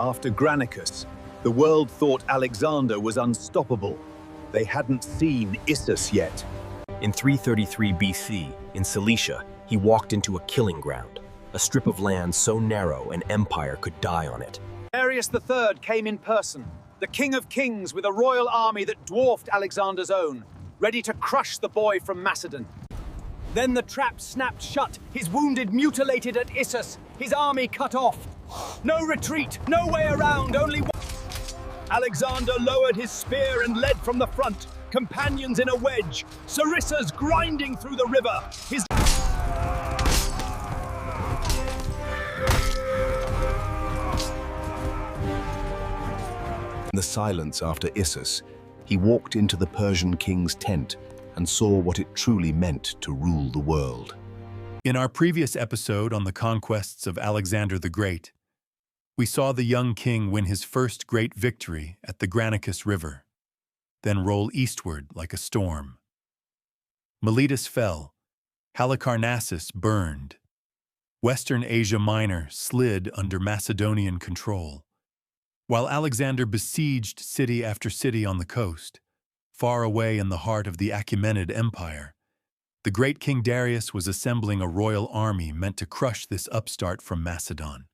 After Granicus, the world thought Alexander was unstoppable. They hadn't seen Issus yet. In 333 BC, in Cilicia, he walked into a killing ground, a strip of land so narrow an empire could die on it. Darius III came in person, the king of kings with a royal army that dwarfed Alexander's own, ready to crush the boy from Macedon. Then the trap snapped shut, his wounded mutilated at Issus, his army cut off. No retreat, no way around, only one. Alexander lowered his spear and led from the front, companions in a wedge, sarissas grinding through the river. In the silence after Issus, he walked into the Persian king's tent and saw what it truly meant to rule the world. In our previous episode on the conquests of Alexander the Great, we saw the young king win his first great victory at the Granicus River, then roll eastward like a storm. Miletus fell, Halicarnassus burned, Western Asia Minor slid under Macedonian control, while Alexander besieged city after city on the coast. Far away in the heart of the Achaemenid Empire, the great King Darius was assembling a royal army meant to crush this upstart from Macedon.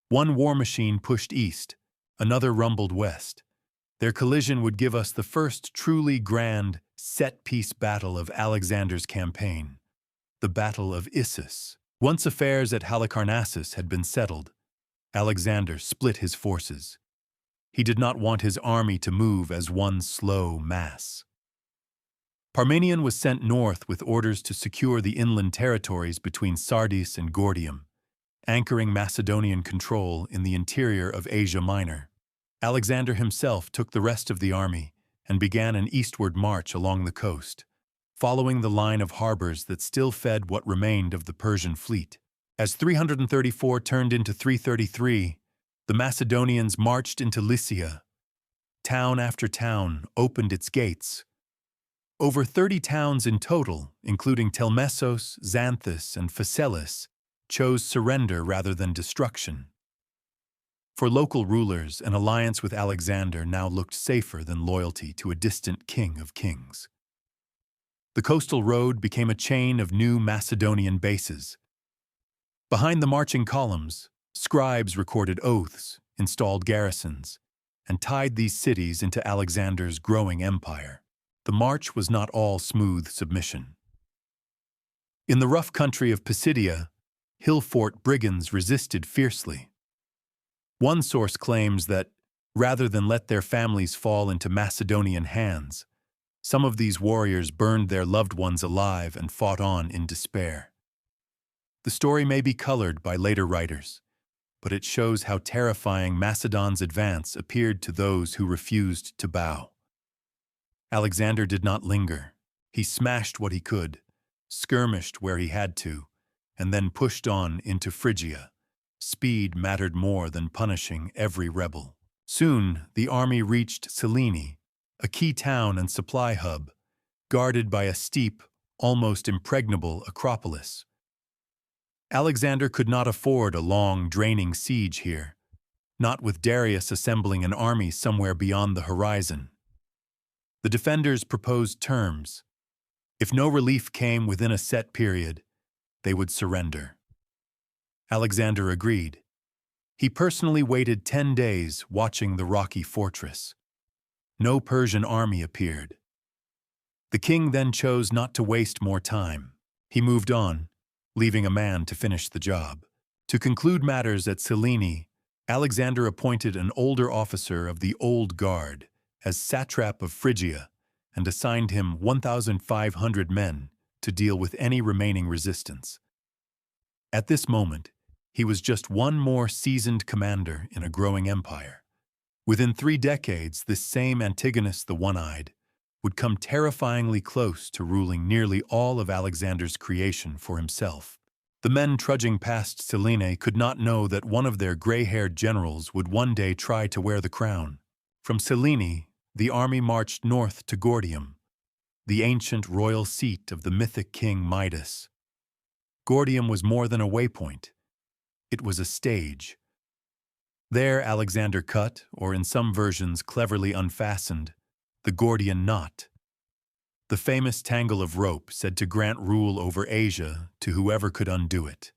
One war machine pushed east, another rumbled west. Their collision would give us the first truly grand, set-piece battle of Alexander's campaign, the Battle of Issus. Once affairs at Halicarnassus had been settled, Alexander split his forces. He did not want his army to move as one slow mass. Parmenion was sent north with orders to secure the inland territories between Sardis and Gordium, anchoring Macedonian control in the interior of Asia Minor. Alexander himself took the rest of the army and began an eastward march along the coast, following the line of harbors that still fed what remained of the Persian fleet. As 334 turned into 333, the Macedonians marched into Lycia. Town after town opened its gates. Over 30 towns in total, including Telmessos, Xanthus, and Phaselis, chose surrender rather than destruction. For local rulers, an alliance with Alexander now looked safer than loyalty to a distant king of kings. The coastal road became a chain of new Macedonian bases. Behind the marching columns, scribes recorded oaths, installed garrisons, and tied these cities into Alexander's growing empire. The march was not all smooth submission. In the rough country of Pisidia, hill fort brigands resisted fiercely. One source claims that, rather than let their families fall into Macedonian hands, some of these warriors burned their loved ones alive and fought on in despair. The story may be colored by later writers, but it shows how terrifying Macedon's advance appeared to those who refused to bow. Alexander did not linger. He smashed what he could, skirmished where he had to, and then pushed on into Phrygia. Speed mattered more than punishing every rebel. Soon, the army reached Cyllene, a key town and supply hub, guarded by a steep, almost impregnable acropolis. Alexander could not afford a long, draining siege here, not with Darius assembling an army somewhere beyond the horizon. The defenders proposed terms. If no relief came within a set period, they would surrender. Alexander agreed. He personally waited 10 days watching the rocky fortress. No Persian army appeared. The king then chose not to waste more time. He moved on, leaving a man to finish the job. To conclude matters at Cyllene, Alexander appointed an older officer of the Old Guard as satrap of Phrygia and assigned him 1,500 men to deal with any remaining resistance. At this moment, he was just one more seasoned commander in a growing empire. Within 3 decades, this same Antigonus the One-Eyed would come terrifyingly close to ruling nearly all of Alexander's creation for himself. The men trudging past Cyllene could not know that one of their gray-haired generals would one day try to wear the crown. From Cyllene, the army marched north to Gordium, the ancient royal seat of the mythic king Midas. Gordium was more than a waypoint. It was a stage. There Alexander cut, or in some versions cleverly unfastened, the Gordian Knot, the famous tangle of rope said to grant rule over Asia to whoever could undo it.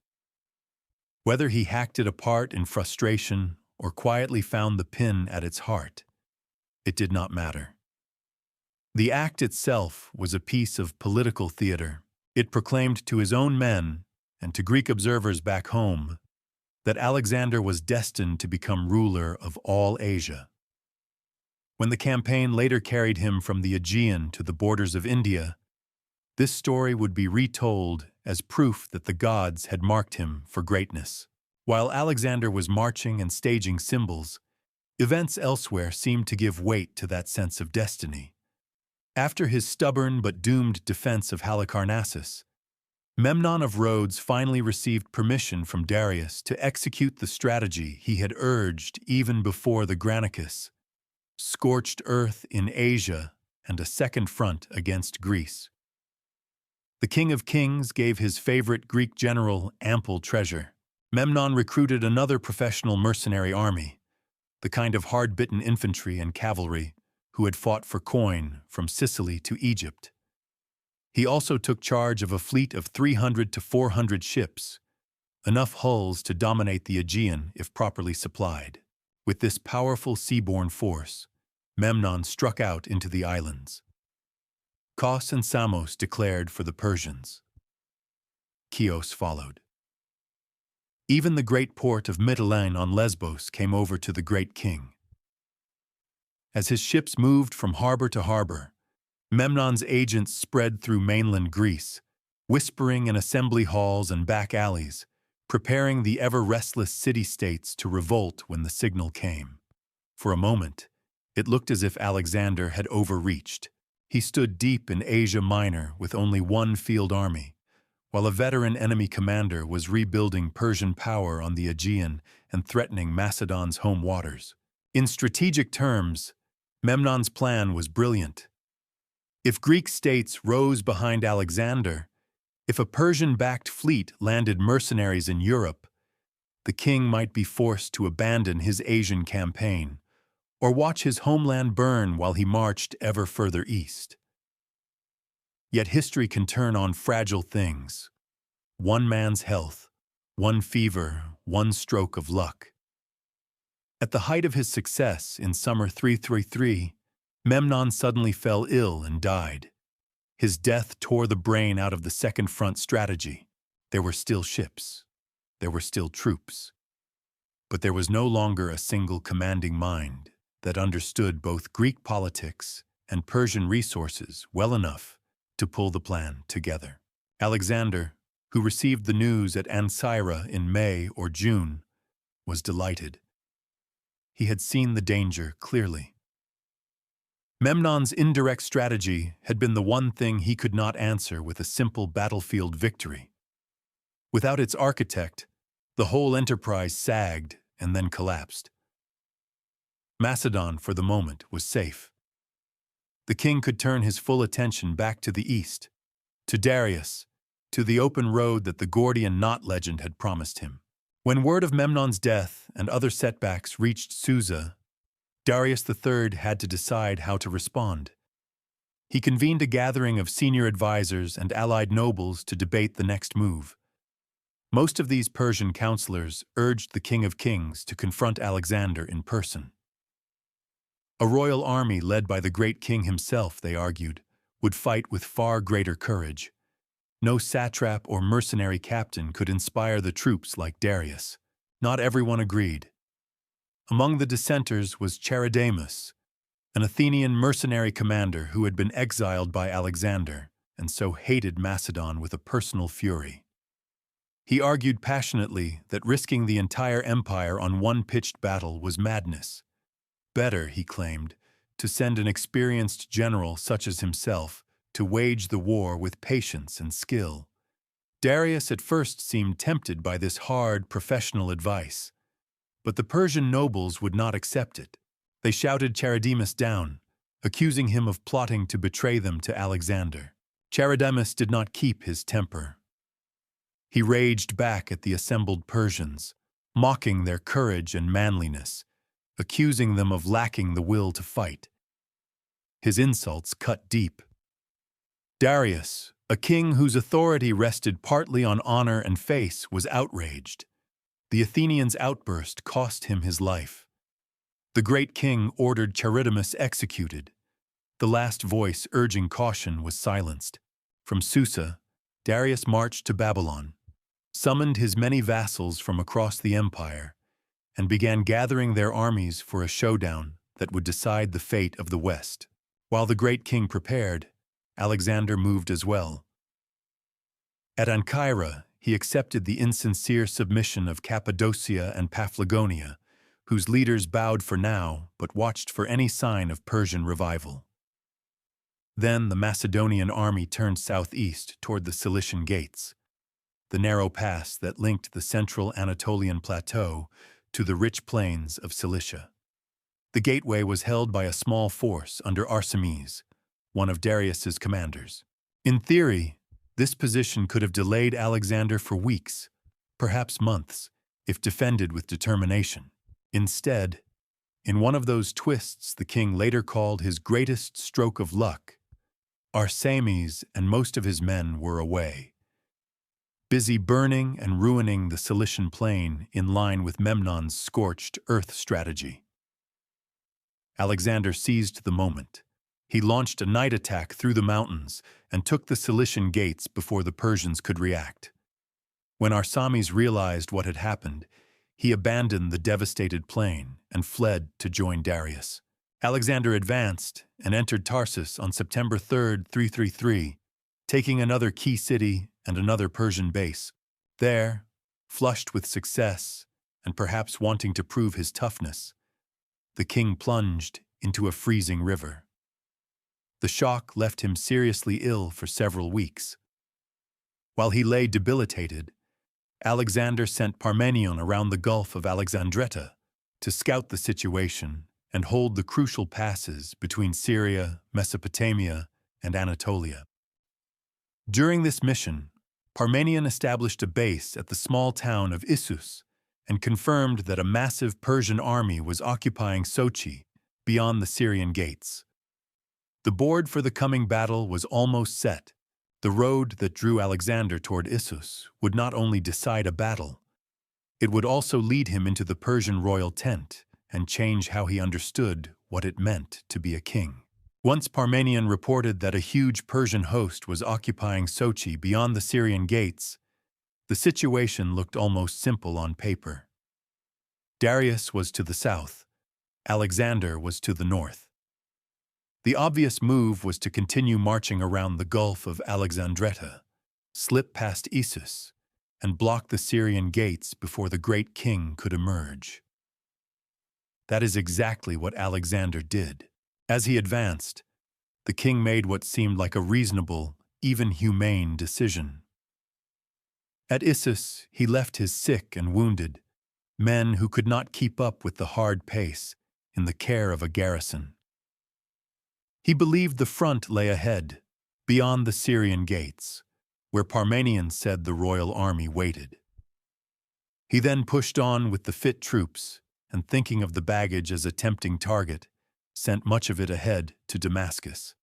Whether he hacked it apart in frustration or quietly found the pin at its heart, it did not matter. The act itself was a piece of political theater. It proclaimed to his own men and to Greek observers back home that Alexander was destined to become ruler of all Asia. When the campaign later carried him from the Aegean to the borders of India, this story would be retold as proof that the gods had marked him for greatness. While Alexander was marching and staging symbols, events elsewhere seemed to give weight to that sense of destiny. After his stubborn but doomed defense of Halicarnassus, Memnon of Rhodes finally received permission from Darius to execute the strategy he had urged even before the Granicus: scorched earth in Asia and a second front against Greece. The King of Kings gave his favorite Greek general ample treasure. Memnon recruited another professional mercenary army, the kind of hard-bitten infantry and cavalry who had fought for coin from Sicily to Egypt. He also took charge of a fleet of 300 to 400 ships, enough hulls to dominate the Aegean if properly supplied. With this powerful seaborne force, Memnon struck out into the islands. Kos and Samos declared for the Persians. Chios followed. Even the great port of Mytilene on Lesbos came over to the great king. As his ships moved from harbor to harbor, Memnon's agents spread through mainland Greece, whispering in assembly halls and back alleys, preparing the ever-restless city-states to revolt when the signal came. For a moment, it looked as if Alexander had overreached. He stood deep in Asia Minor with only one field army, while a veteran enemy commander was rebuilding Persian power on the Aegean and threatening Macedon's home waters. In strategic terms, Memnon's plan was brilliant. If Greek states rose behind Alexander, if a Persian-backed fleet landed mercenaries in Europe, the king might be forced to abandon his Asian campaign or watch his homeland burn while he marched ever further east. Yet history can turn on fragile things. One man's health, one fever, one stroke of luck. At the height of his success in summer 333, Memnon suddenly fell ill and died. His death tore the brain out of the second front strategy. There were still ships. There were still troops. But there was no longer a single commanding mind that understood both Greek politics and Persian resources well enough to pull the plan together. Alexander, who received the news at Ancyra in May or June, was delighted. He had seen the danger clearly. Memnon's indirect strategy had been the one thing he could not answer with a simple battlefield victory. Without its architect, the whole enterprise sagged and then collapsed. Macedon, for the moment, was safe. The king could turn his full attention back to the east, to Darius, to the open road that the Gordian Knot legend had promised him. When word of Memnon's death and other setbacks reached Susa, Darius III had to decide how to respond. He convened a gathering of senior advisors and allied nobles to debate the next move. Most of these Persian counselors urged the King of Kings to confront Alexander in person. A royal army led by the great king himself, they argued, would fight with far greater courage. No satrap or mercenary captain could inspire the troops like Darius. Not everyone agreed. Among the dissenters was Chariot, an Athenian mercenary commander who had been exiled by Alexander and so hated Macedon with a personal fury. He argued passionately that risking the entire empire on one pitched battle was madness. Better, he claimed, to send an experienced general such as himself to wage the war with patience and skill. Darius at first seemed tempted by this hard, professional advice, but the Persian nobles would not accept it. They shouted Chariot down, accusing him of plotting to betray them to Alexander. Chariot did not keep his temper. He raged back at the assembled Persians, mocking their courage and manliness, accusing them of lacking the will to fight. His insults cut deep. Darius, a king whose authority rested partly on honor and faith, was outraged. The Athenians' outburst cost him his life. The great king ordered Chariot executed. The last voice urging caution was silenced. From Susa, Darius marched to Babylon, summoned his many vassals from across the empire, and began gathering their armies for a showdown that would decide the fate of the West. While the great king prepared, Alexander moved as well. At Ancyra, he accepted the insincere submission of Cappadocia and Paphlagonia, whose leaders bowed for now but watched for any sign of Persian revival. Then the Macedonian army turned southeast toward the Cilician Gates, the narrow pass that linked the central Anatolian plateau to the rich plains of Cilicia. The gateway was held by a small force under Arsames, one of Darius's commanders. In theory, this position could have delayed Alexander for weeks, perhaps months, if defended with determination. Instead, in one of those twists the king later called his greatest stroke of luck, Arsames and most of his men were away, busy burning and ruining the Cilician plain in line with Memnon's scorched earth strategy. Alexander seized the moment. He launched a night attack through the mountains and took the Cilician gates before the Persians could react. When Arsames realized what had happened, he abandoned the devastated plain and fled to join Darius. Alexander advanced and entered Tarsus on September 3, 333, taking another key city and another Persian base. There, flushed with success and perhaps wanting to prove his toughness, the king plunged into a freezing river. The shock left him seriously ill for several weeks. While he lay debilitated, Alexander sent Parmenion around the Gulf of Alexandretta to scout the situation and hold the crucial passes between Syria, Mesopotamia, and Anatolia. During this mission, Parmenion established a base at the small town of Issus and confirmed that a massive Persian army was occupying Sochi beyond the Syrian gates. The board for the coming battle was almost set. The road that drew Alexander toward Issus would not only decide a battle, it would also lead him into the Persian royal tent and change how he understood what it meant to be a king. Once Parmenion reported that a huge Persian host was occupying Sochi beyond the Syrian gates, the situation looked almost simple on paper. Darius was to the south, Alexander was to the north. The obvious move was to continue marching around the Gulf of Alexandretta, slip past Issus, and block the Syrian gates before the great king could emerge. That is exactly what Alexander did. As he advanced, the king made what seemed like a reasonable, even humane decision. At Issus, he left his sick and wounded, men who could not keep up with the hard pace, in the care of a garrison. He believed the front lay ahead, beyond the Syrian gates, where Parmenion said the royal army waited. He then pushed on with the fit troops, and thinking of the baggage as a tempting target, sent much of it ahead to Damascus.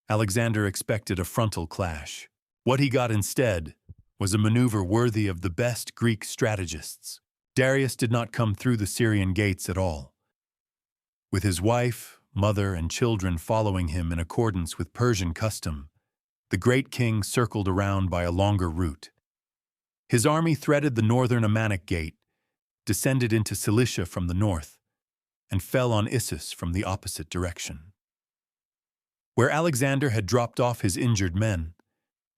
Alexander expected a frontal clash. What he got instead was a maneuver worthy of the best Greek strategists. Darius did not come through the Syrian gates at all. With his wife, mother, and children following him in accordance with Persian custom, the great king circled around by a longer route. His army threaded the northern Ammanic gate, descended into Cilicia from the north, and fell on Issus from the opposite direction. Where Alexander had dropped off his injured men,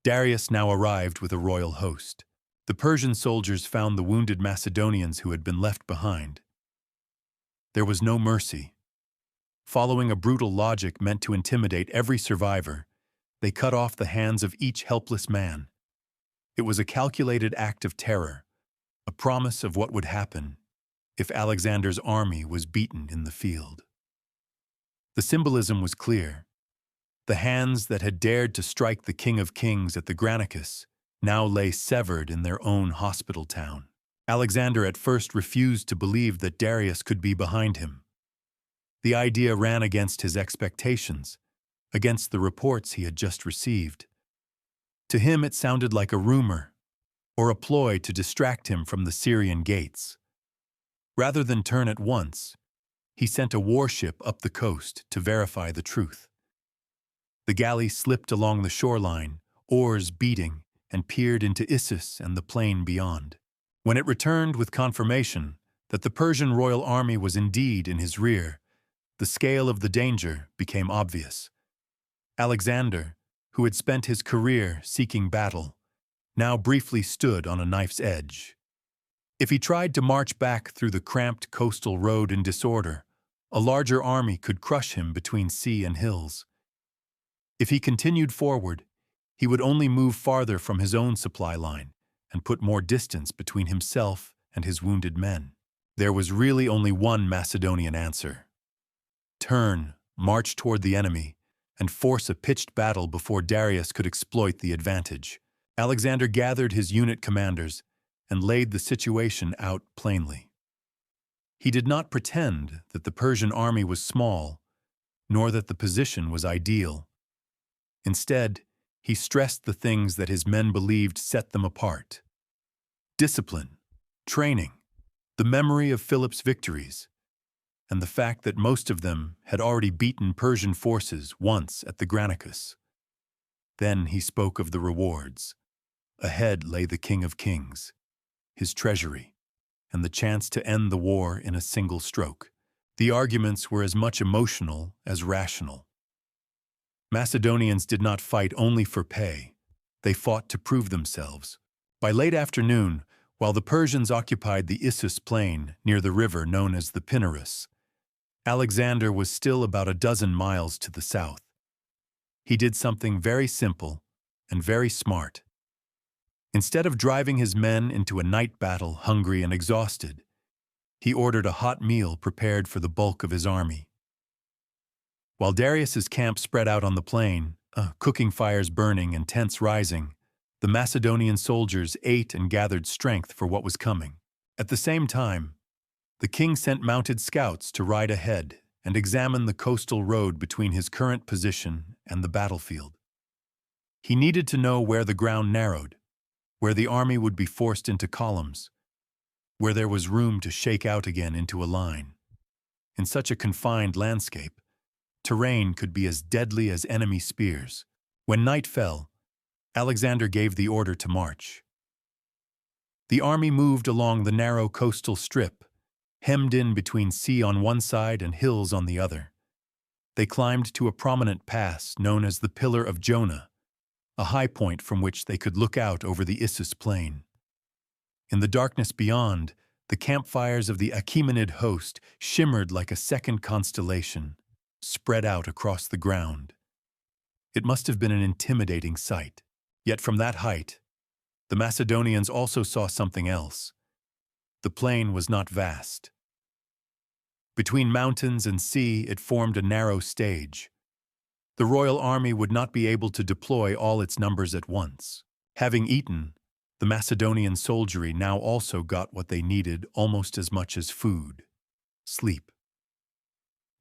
Darius now arrived with a royal host. The Persian soldiers found the wounded Macedonians who had been left behind. There was no mercy. Following a brutal logic meant to intimidate every survivor, they cut off the hands of each helpless man. It was a calculated act of terror, a promise of what would happen if Alexander's army was beaten in the field. The symbolism was clear. The hands that had dared to strike the King of Kings at the Granicus now lay severed in their own hospital town. Alexander at first refused to believe that Darius could be behind him. The idea ran against his expectations, against the reports he had just received. To him it sounded like a rumor, or a ploy to distract him from the Syrian gates. Rather than turn at once, he sent a warship up the coast to verify the truth. The galley slipped along the shoreline, oars beating, and peered into Issus and the plain beyond. When it returned with confirmation that the Persian royal army was indeed in his rear, the scale of the danger became obvious. Alexander, who had spent his career seeking battle, now briefly stood on a knife's edge. If he tried to march back through the cramped coastal road in disorder, a larger army could crush him between sea and hills. If he continued forward, he would only move farther from his own supply line and put more distance between himself and his wounded men. There was really only one Macedonian answer: turn, march toward the enemy, and force a pitched battle before Darius could exploit the advantage. Alexander gathered his unit commanders and laid the situation out plainly. He did not pretend that the Persian army was small, nor that the position was ideal. Instead, he stressed the things that his men believed set them apart: discipline, training, the memory of Philip's victories, and the fact that most of them had already beaten Persian forces once at the Granicus. Then he spoke of the rewards. Ahead lay the King of Kings, his treasury, and the chance to end the war in a single stroke. The arguments were as much emotional as rational. Macedonians did not fight only for pay. They fought to prove themselves. By late afternoon, while the Persians occupied the Issus plain near the river known as the Pinarus, Alexander was still about a dozen miles to the south. He did something very simple and very smart. Instead of driving his men into a night battle hungry and exhausted, he ordered a hot meal prepared for the bulk of his army. While Darius's camp spread out on the plain, cooking fires burning and tents rising, the Macedonian soldiers ate and gathered strength for what was coming. At the same time, the king sent mounted scouts to ride ahead and examine the coastal road between his current position and the battlefield. He needed to know where the ground narrowed, where the army would be forced into columns, where there was room to shake out again into a line. In such a confined landscape, terrain could be as deadly as enemy spears. When night fell, Alexander gave the order to march. The army moved along the narrow coastal strip, hemmed in between sea on one side and hills on the other. They climbed to a prominent pass known as the Pillar of Jonah, a high point from which they could look out over the Issus plain. In the darkness beyond, the campfires of the Achaemenid host shimmered like a second constellation, spread out across the ground. It must have been an intimidating sight. Yet from that height, the Macedonians also saw something else. The plain was not vast. Between mountains and sea, it formed a narrow stage. The royal army would not be able to deploy all its numbers at once. Having eaten, the Macedonian soldiery now also got what they needed almost as much as food: sleep.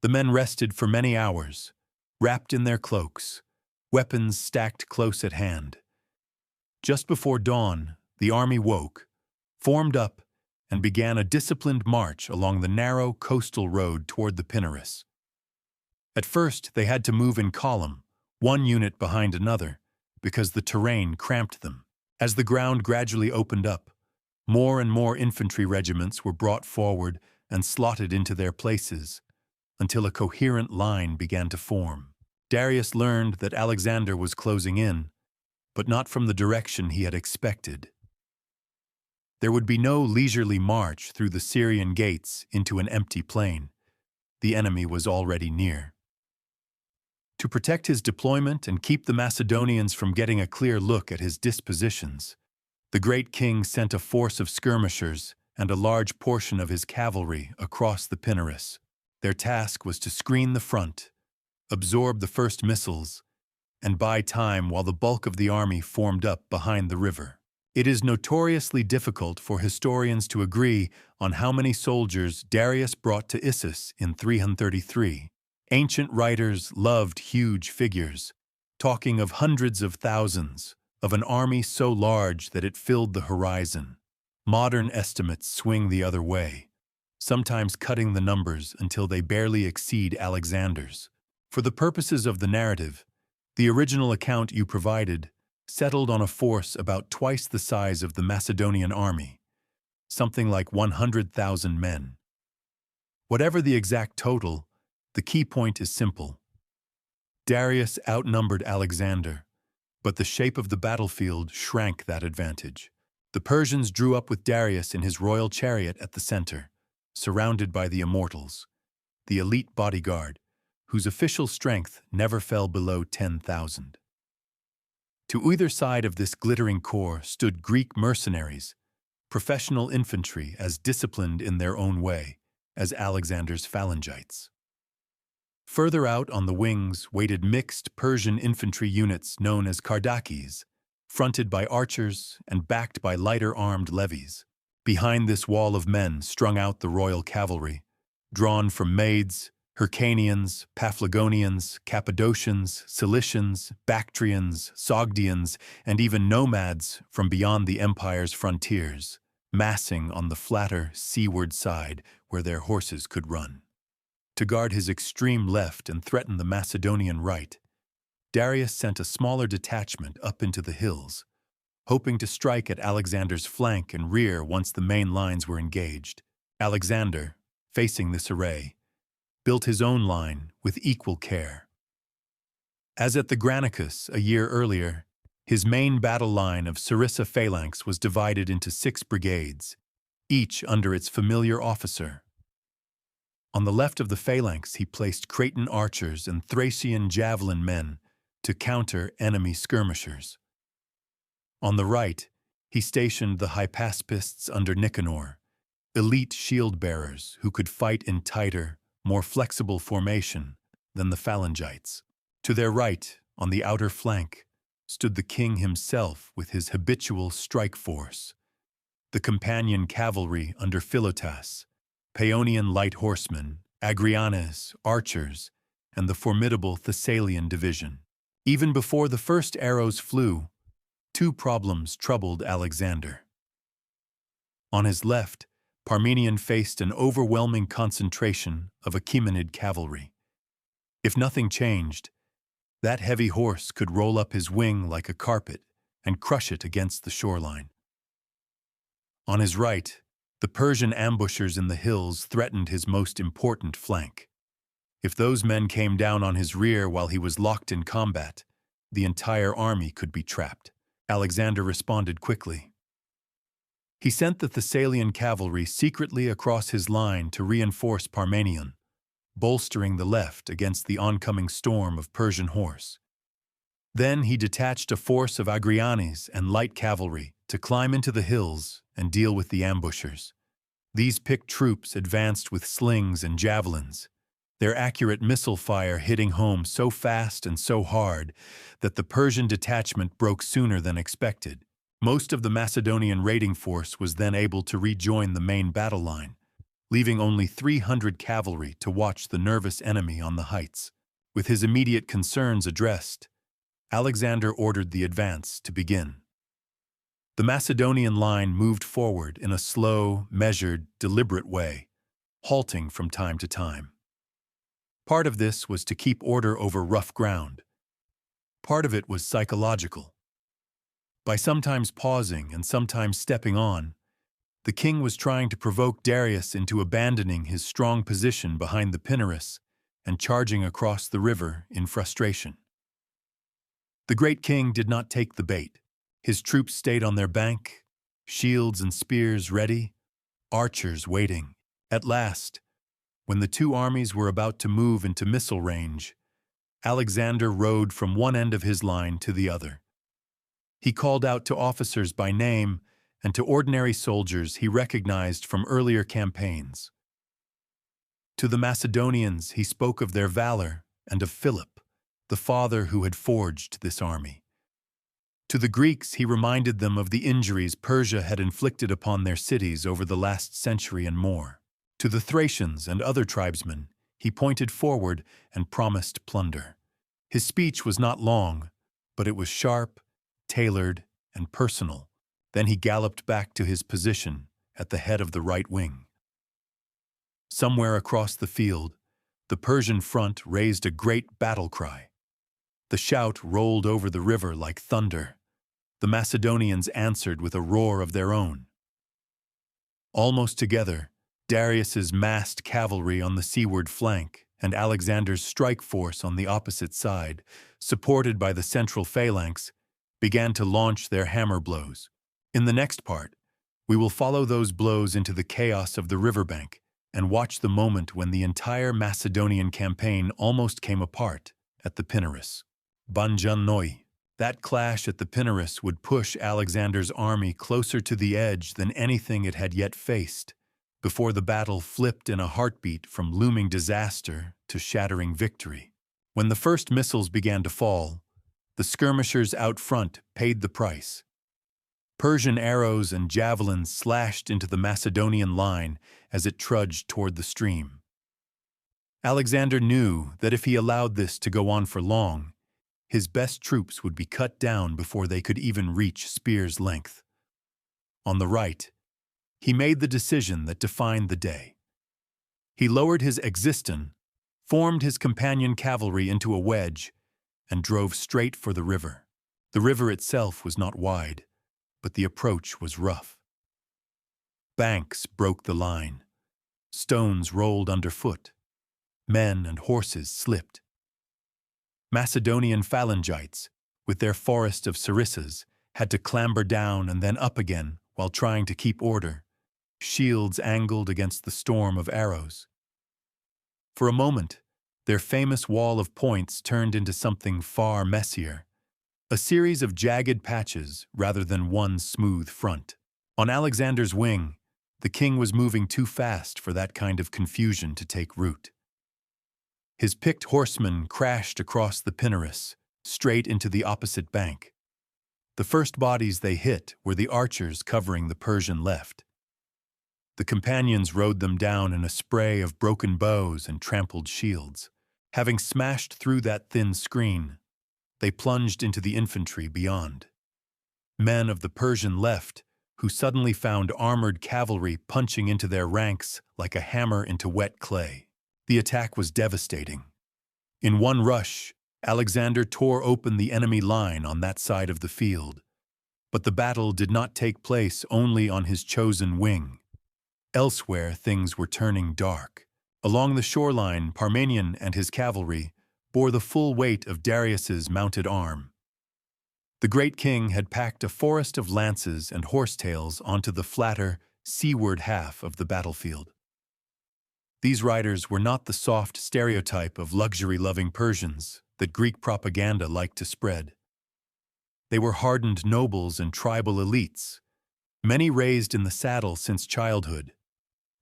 The men rested for many hours, wrapped in their cloaks, weapons stacked close at hand. Just before dawn, the army woke, formed up, and began a disciplined march along the narrow coastal road toward the Pinarus. At first, they had to move in column, one unit behind another, because the terrain cramped them. As the ground gradually opened up, more and more infantry regiments were brought forward and slotted into their places, until a coherent line began to form. Darius learned that Alexander was closing in, but not from the direction he had expected. There would be no leisurely march through the Syrian gates into an empty plain. The enemy was already near. To protect his deployment and keep the Macedonians from getting a clear look at his dispositions, the great king sent a force of skirmishers and a large portion of his cavalry across the Pinarus. Their task was to screen the front, absorb the first missiles, and buy time while the bulk of the army formed up behind the river. It is notoriously difficult for historians to agree on how many soldiers Darius brought to Issus in 333. Ancient writers loved huge figures, talking of hundreds of thousands, of an army so large that it filled the horizon. Modern estimates swing the other way, sometimes cutting the numbers until they barely exceed Alexander's. For the purposes of the narrative, the original account you provided settled on a force about twice the size of the Macedonian army, something like 100,000 men. Whatever the exact total, the key point is simple. Darius outnumbered Alexander, but the shape of the battlefield shrank that advantage. The Persians drew up with Darius in his royal chariot at the center, surrounded by the Immortals, the elite bodyguard, whose official strength never fell below 10,000. To either side of this glittering corps stood Greek mercenaries, professional infantry as disciplined in their own way as Alexander's phalangites. Further out on the wings waited mixed Persian infantry units known as kardakis, fronted by archers and backed by lighter-armed levies. Behind this wall of men strung out the royal cavalry, drawn from Maids, Hyrcanians, Paphlagonians, Cappadocians, Cilicians, Bactrians, Sogdians, and even nomads from beyond the empire's frontiers, massing on the flatter seaward side where their horses could run. To guard his extreme left and threaten the Macedonian right, Darius sent a smaller detachment up into the hills, hoping to strike at Alexander's flank and rear once the main lines were engaged. Alexander, facing this array, built his own line with equal care. As at the Granicus a year earlier, his main battle line of Cilicia phalanx was divided into 6 brigades, each under its familiar officer. On the left of the phalanx he placed Cretan archers and Thracian javelin men to counter enemy skirmishers. On the right, he stationed the Hypaspists under Nicanor, elite shield-bearers who could fight in tighter, more flexible formation than the phalangites. To their right, on the outer flank, stood the king himself with his habitual strike force, the companion cavalry under Philotas, Paeonian light horsemen, Agrianes, archers, and the formidable Thessalian division. Even before the first arrows flew, 2 problems troubled Alexander. On his left, Parmenion faced an overwhelming concentration of Achaemenid cavalry. If nothing changed, that heavy horse could roll up his wing like a carpet and crush it against the shoreline. On his right, the Persian ambushers in the hills threatened his most important flank. If those men came down on his rear while he was locked in combat, the entire army could be trapped. Alexander responded quickly. He sent the Thessalian cavalry secretly across his line to reinforce Parmenion, bolstering the left against the oncoming storm of Persian horse. Then he detached a force of Agrianes and light cavalry to climb into the hills and deal with the ambushers. These picked troops advanced with slings and javelins, their accurate missile fire hitting home so fast and so hard that the Persian detachment broke sooner than expected. Most of the Macedonian raiding force was then able to rejoin the main battle line, leaving only 300 cavalry to watch the nervous enemy on the heights. With his immediate concerns addressed, Alexander ordered the advance to begin. The Macedonian line moved forward in a slow, measured, deliberate way, halting from time to time. Part of this was to keep order over rough ground. Part of it was psychological. By sometimes pausing and sometimes stepping on, the king was trying to provoke Darius into abandoning his strong position behind the Pinarus and charging across the river in frustration. The great king did not take the bait. His troops stayed on their bank, shields and spears ready, archers waiting. At last, when the 2 armies were about to move into missile range, Alexander rode from one end of his line to the other. He called out to officers by name and to ordinary soldiers he recognized from earlier campaigns. To the Macedonians he spoke of their valor and of Philip, the father who had forged this army. To the Greeks, he reminded them of the injuries Persia had inflicted upon their cities over the last century and more. To the Thracians and other tribesmen, he pointed forward and promised plunder. His speech was not long, but it was sharp, tailored, and personal. Then he galloped back to his position at the head of the right wing. Somewhere across the field, the Persian front raised a great battle cry. The shout rolled over the river like thunder. The Macedonians answered with a roar of their own. Almost together, Darius's massed cavalry on the seaward flank and Alexander's strike force on the opposite side, supported by the central phalanx, began to launch their hammer blows. In the next part, we will follow those blows into the chaos of the riverbank and watch the moment when the entire Macedonian campaign almost came apart at the Pinarus. Banjanoi. That clash at the Pinarus would push Alexander's army closer to the edge than anything it had yet faced, before the battle flipped in a heartbeat from looming disaster to shattering victory. When the first missiles began to fall, the skirmishers out front paid the price. Persian arrows and javelins slashed into the Macedonian line as it trudged toward the stream. Alexander knew that if he allowed this to go on for long, his best troops would be cut down before they could even reach spear's length. On the right, he made the decision that defined the day. He lowered his existon, formed his companion cavalry into a wedge, and drove straight for the river. The river itself was not wide, but the approach was rough. Banks broke the line. Stones rolled underfoot. Men and horses slipped. Macedonian phalangites, with their forest of sarissas, had to clamber down and then up again while trying to keep order, shields angled against the storm of arrows. For a moment, their famous wall of points turned into something far messier, a series of jagged patches rather than one smooth front. On Alexander's wing, the king was moving too fast for that kind of confusion to take root. His picked horsemen crashed across the Pinarus, straight into the opposite bank. The first bodies they hit were the archers covering the Persian left. The companions rode them down in a spray of broken bows and trampled shields. Having smashed through that thin screen, they plunged into the infantry beyond. Men of the Persian left, who suddenly found armored cavalry punching into their ranks like a hammer into wet clay. The attack was devastating. In one rush, Alexander tore open the enemy line on that side of the field. But the battle did not take place only on his chosen wing. Elsewhere, things were turning dark. Along the shoreline, Parmenion and his cavalry bore the full weight of Darius's mounted arm. The great king had packed a forest of lances and horsetails onto the flatter, seaward half of the battlefield. These riders were not the soft stereotype of luxury-loving Persians that Greek propaganda liked to spread. They were hardened nobles and tribal elites, many raised in the saddle since childhood,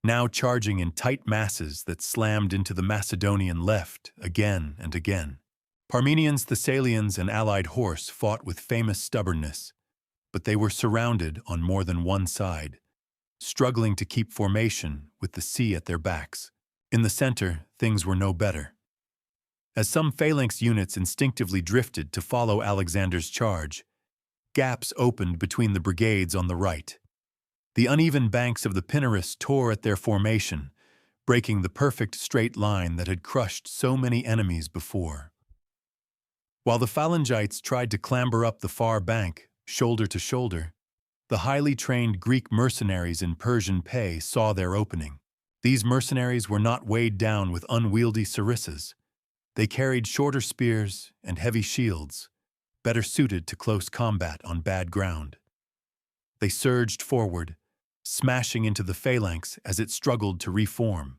now charging in tight masses that slammed into the Macedonian left again and again. Parmenions, Thessalians, and allied horse fought with famous stubbornness, but they were surrounded on more than one side, struggling to keep formation with the sea at their backs. In the center, things were no better. As some phalanx units instinctively drifted to follow Alexander's charge, gaps opened between the brigades on the right. The uneven banks of the Pinarus tore at their formation, breaking the perfect straight line that had crushed so many enemies before. While the phalangites tried to clamber up the far bank, shoulder to shoulder, the highly trained Greek mercenaries in Persian pay saw their opening. These mercenaries were not weighed down with unwieldy sarissas. They carried shorter spears and heavy shields, better suited to close combat on bad ground. They surged forward, smashing into the phalanx as it struggled to reform.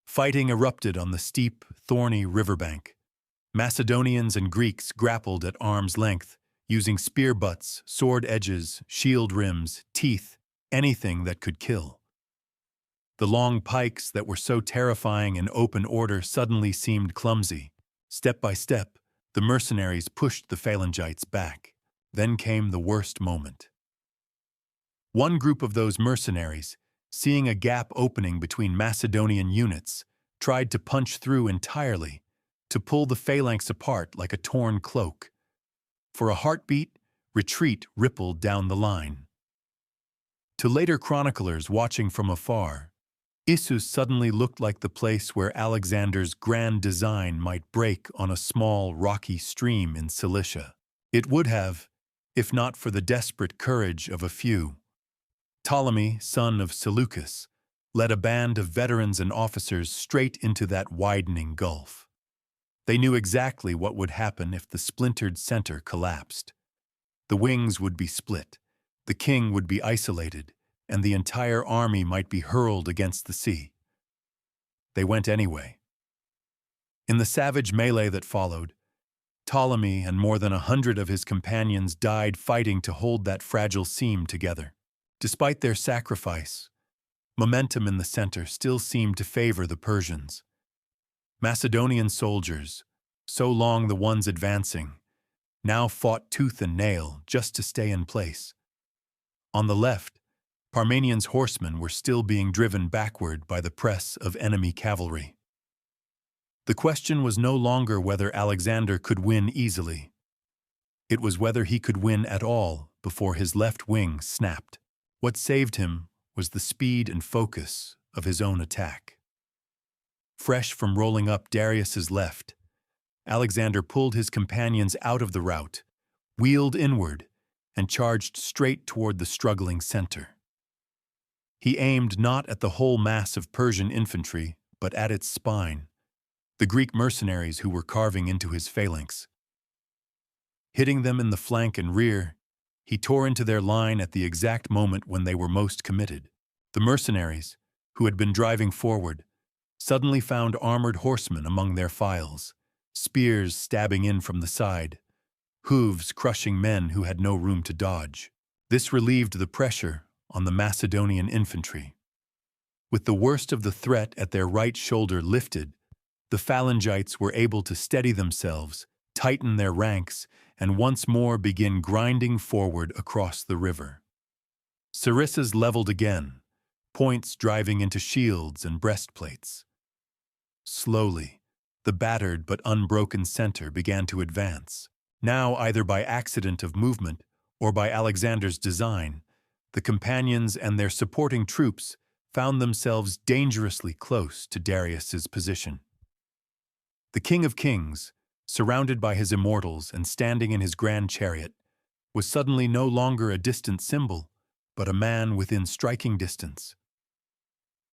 Fighting erupted on the steep, thorny riverbank. Macedonians and Greeks grappled at arm's length, using spear butts, sword edges, shield rims, teeth, anything that could kill. The long pikes that were so terrifying in open order suddenly seemed clumsy. Step by step, the mercenaries pushed the phalangites back. Then came the worst moment. One group of those mercenaries, seeing a gap opening between Macedonian units, tried to punch through entirely, to pull the phalanx apart like a torn cloak. For a heartbeat, retreat rippled down the line. To later chroniclers watching from afar, Issus suddenly looked like the place where Alexander's grand design might break on a small, rocky stream in Cilicia. It would have, if not for the desperate courage of a few. Ptolemy, son of Seleucus, led a band of veterans and officers straight into that widening gulf. They knew exactly what would happen if the splintered center collapsed. The wings would be split, the king would be isolated, and the entire army might be hurled against the sea. They went anyway. In the savage melee that followed, Ptolemy and more than 100 of his companions died fighting to hold that fragile seam together. Despite their sacrifice, momentum in the center still seemed to favor the Persians. Macedonian soldiers, so long the ones advancing, now fought tooth and nail just to stay in place. On the left, Parmenians' horsemen were still being driven backward by the press of enemy cavalry. The question was no longer whether Alexander could win easily. It was whether he could win at all before his left wing snapped. What saved him was the speed and focus of his own attack. Fresh from rolling up Darius's left, Alexander pulled his companions out of the rout, wheeled inward, and charged straight toward the struggling center. He aimed not at the whole mass of Persian infantry, but at its spine, the Greek mercenaries who were carving into his phalanx. Hitting them in the flank and rear, he tore into their line at the exact moment when they were most committed. The mercenaries, who had been driving forward, suddenly found armored horsemen among their files, spears stabbing in from the side, hooves crushing men who had no room to dodge. This relieved the pressure on the Macedonian infantry. With the worst of the threat at their right shoulder lifted, the phalangites were able to steady themselves, tighten their ranks, and once more begin grinding forward across the river. Sarissas leveled again, points driving into shields and breastplates. Slowly, the battered but unbroken center began to advance. Now, either by accident of movement or by Alexander's design, the companions and their supporting troops found themselves dangerously close to Darius's position. The King of Kings, surrounded by his immortals and standing in his grand chariot, was suddenly no longer a distant symbol, but a man within striking distance.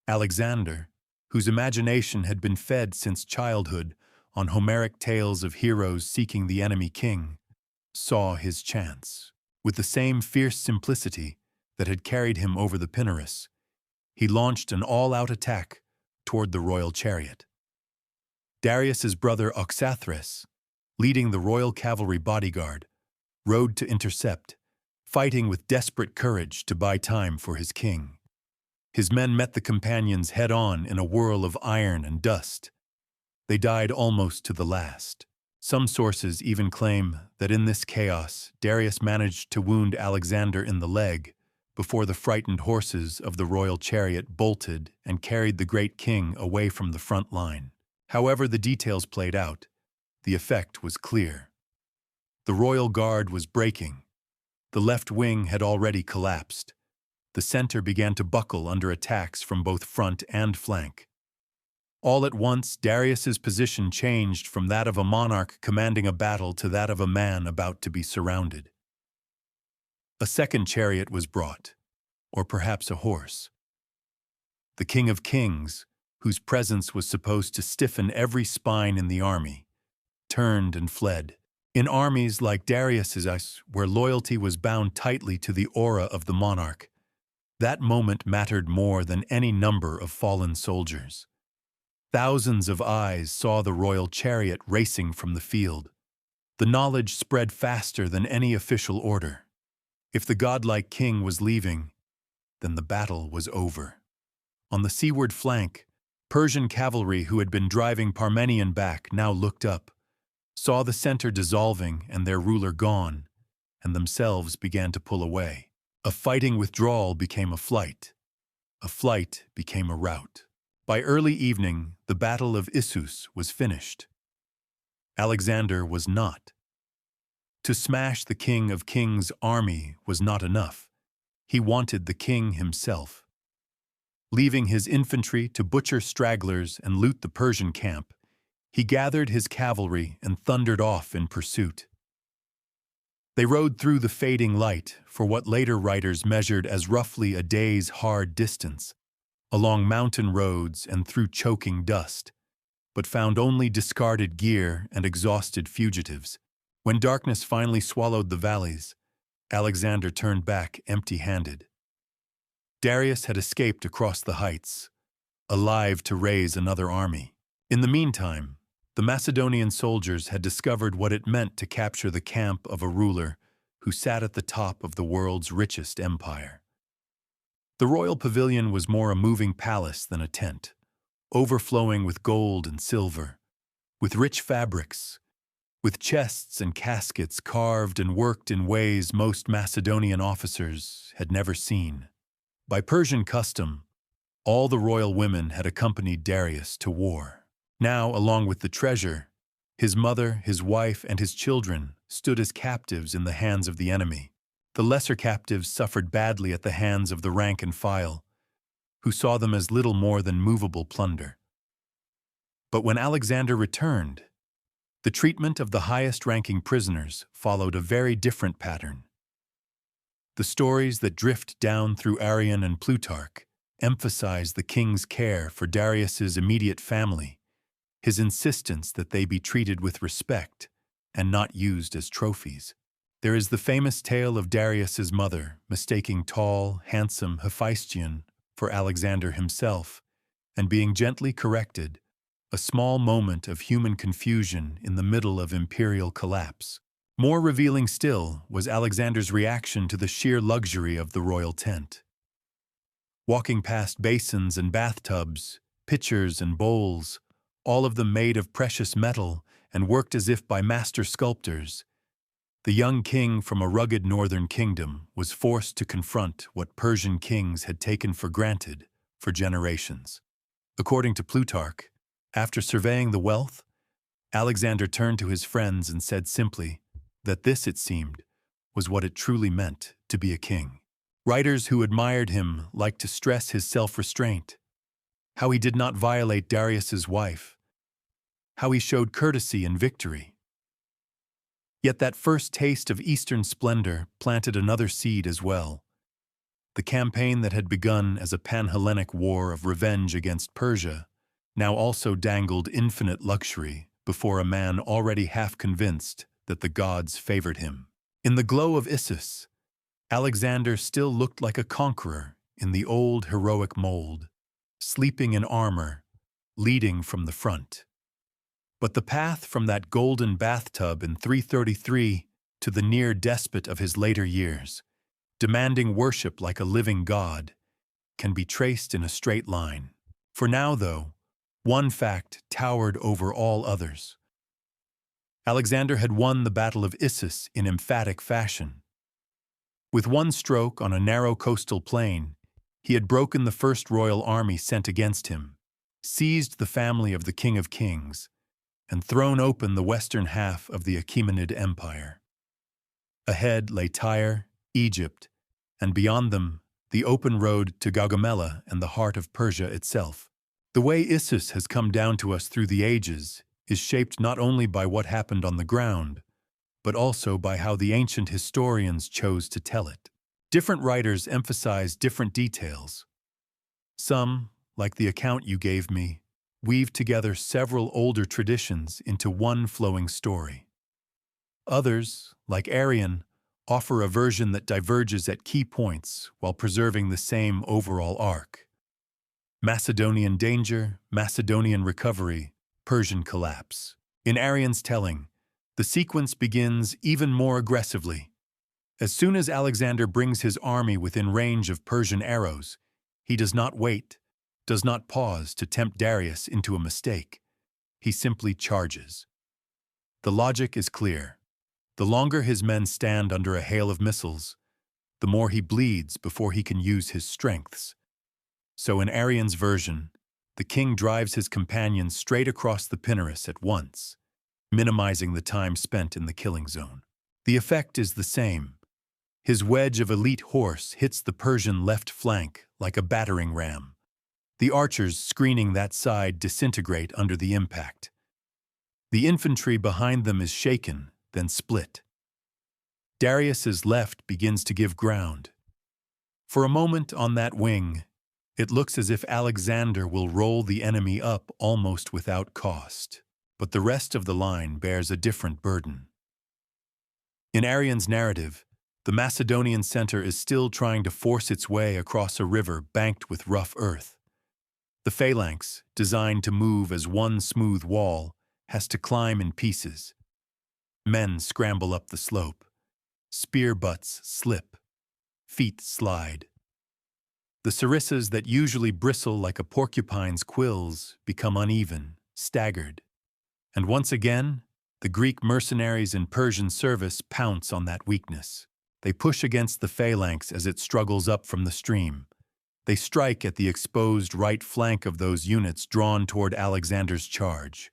Alexander, whose imagination had been fed since childhood on Homeric tales of heroes seeking the enemy king, saw his chance. With the same fierce simplicity that had carried him over the Pinarus, he launched an all-out attack toward the royal chariot. Darius's brother Oxathres, leading the royal cavalry bodyguard, rode to intercept, fighting with desperate courage to buy time for his king. His men met the companions head-on in a whirl of iron and dust. They died almost to the last. Some sources even claim that in this chaos, Darius managed to wound Alexander in the leg before the frightened horses of the royal chariot bolted and carried the great king away from the front line. However the details played out, the effect was clear. The royal guard was breaking. The left wing had already collapsed. The center began to buckle under attacks from both front and flank. All at once, Darius's position changed from that of a monarch commanding a battle to that of a man about to be surrounded. A second chariot was brought, or perhaps a horse. The King of Kings, whose presence was supposed to stiffen every spine in the army, turned and fled. In armies like Darius's, where loyalty was bound tightly to the aura of the monarch, that moment mattered more than any number of fallen soldiers. Thousands of eyes saw the royal chariot racing from the field. The knowledge spread faster than any official order. If the godlike king was leaving, then the battle was over. On the seaward flank, Persian cavalry who had been driving Parmenion back now looked up, saw the center dissolving and their ruler gone, and themselves began to pull away. A fighting withdrawal became a flight became a rout. By early evening, the Battle of Issus was finished. Alexander was not. To smash the King of Kings' army was not enough. He wanted the king himself. Leaving his infantry to butcher stragglers and loot the Persian camp, he gathered his cavalry and thundered off in pursuit. They rode through the fading light for what later writers measured as roughly a day's hard distance, along mountain roads and through choking dust, but found only discarded gear and exhausted fugitives. When darkness finally swallowed the valleys, Alexander turned back empty-handed. Darius had escaped across the heights, alive to raise another army. In the meantime, the Macedonian soldiers had discovered what it meant to capture the camp of a ruler who sat at the top of the world's richest empire. The royal pavilion was more a moving palace than a tent, overflowing with gold and silver, with rich fabrics, with chests and caskets carved and worked in ways most Macedonian officers had never seen. By Persian custom, all the royal women had accompanied Darius to war. Now, along with the treasure, his mother, his wife, and his children stood as captives in the hands of the enemy. The lesser captives suffered badly at the hands of the rank and file, who saw them as little more than movable plunder. But when Alexander returned, the treatment of the highest-ranking prisoners followed a very different pattern. The stories that drift down through Arrian and Plutarch emphasize the king's care for Darius's immediate family, his insistence that they be treated with respect and not used as trophies. There is the famous tale of Darius's mother mistaking tall, handsome Hephaestion for Alexander himself and being gently corrected, a small moment of human confusion in the middle of imperial collapse. More revealing still was Alexander's reaction to the sheer luxury of the royal tent. Walking past basins and bathtubs, pitchers and bowls, all of them made of precious metal and worked as if by master sculptors, the young king from a rugged northern kingdom was forced to confront what Persian kings had taken for granted for generations. According to Plutarch, after surveying the wealth, Alexander turned to his friends and said simply that this, it seemed, was what it truly meant to be a king. Writers who admired him liked to stress his self-restraint, how he did not violate Darius's wife, how he showed courtesy in victory. Yet that first taste of Eastern splendor planted another seed as well. The campaign that had begun as a pan-Hellenic war of revenge against Persia now also dangled infinite luxury before a man already half convinced that the gods favored him. In the glow of Issus, Alexander still looked like a conqueror in the old heroic mold, sleeping in armor, leading from the front. But the path from that golden bathtub in 333 to the near despot of his later years, demanding worship like a living god, can be traced in a straight line. For now, though, one fact towered over all others. Alexander had won the Battle of Issus in emphatic fashion. With one stroke on a narrow coastal plain, he had broken the first royal army sent against him, seized the family of the King of Kings, and thrown open the western half of the Achaemenid Empire. Ahead lay Tyre, Egypt, and beyond them, the open road to Gaugamela and the heart of Persia itself. The way Issus has come down to us through the ages is shaped not only by what happened on the ground, but also by how the ancient historians chose to tell it. Different writers emphasize different details. Some, like the account you gave me, weave together several older traditions into one flowing story. Others, like Arrian, offer a version that diverges at key points while preserving the same overall arc. Macedonian danger, Macedonian recovery, Persian collapse. In Arrian's telling, the sequence begins even more aggressively. As soon as Alexander brings his army within range of Persian arrows, he does not wait, does not pause to tempt Darius into a mistake. He simply charges. The logic is clear. The longer his men stand under a hail of missiles, the more he bleeds before he can use his strengths. So in Arrian's version, the king drives his companions straight across the Pinarus at once, minimizing the time spent in the killing zone. The effect is the same. His wedge of elite horse hits the Persian left flank like a battering ram. The archers screening that side disintegrate under the impact. The infantry behind them is shaken, then split. Darius's left begins to give ground. For a moment on that wing, it looks as if Alexander will roll the enemy up almost without cost, but the rest of the line bears a different burden. In Arrian's narrative, the Macedonian center is still trying to force its way across a river banked with rough earth. The phalanx, designed to move as one smooth wall, has to climb in pieces. Men scramble up the slope. Spear butts slip. Feet slide. The sarissas that usually bristle like a porcupine's quills become uneven, staggered. And once again, the Greek mercenaries in Persian service pounce on that weakness. They push against the phalanx as it struggles up from the stream. They strike at the exposed right flank of those units drawn toward Alexander's charge.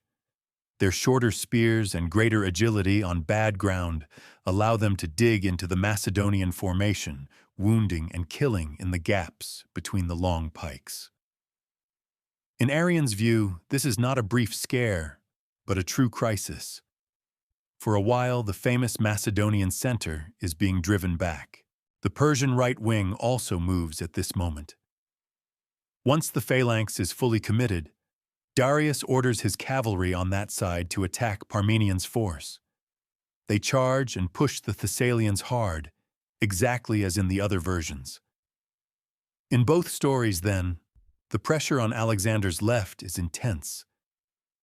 Their shorter spears and greater agility on bad ground allow them to dig into the Macedonian formation, wounding and killing in the gaps between the long pikes. In Arrian's view, this is not a brief scare, but a true crisis. For a while, the famous Macedonian center is being driven back. The Persian right wing also moves at this moment. Once the phalanx is fully committed, Darius orders his cavalry on that side to attack Parmenian's force. They charge and push the Thessalians hard, exactly as in the other versions. In both stories, then, the pressure on Alexander's left is intense.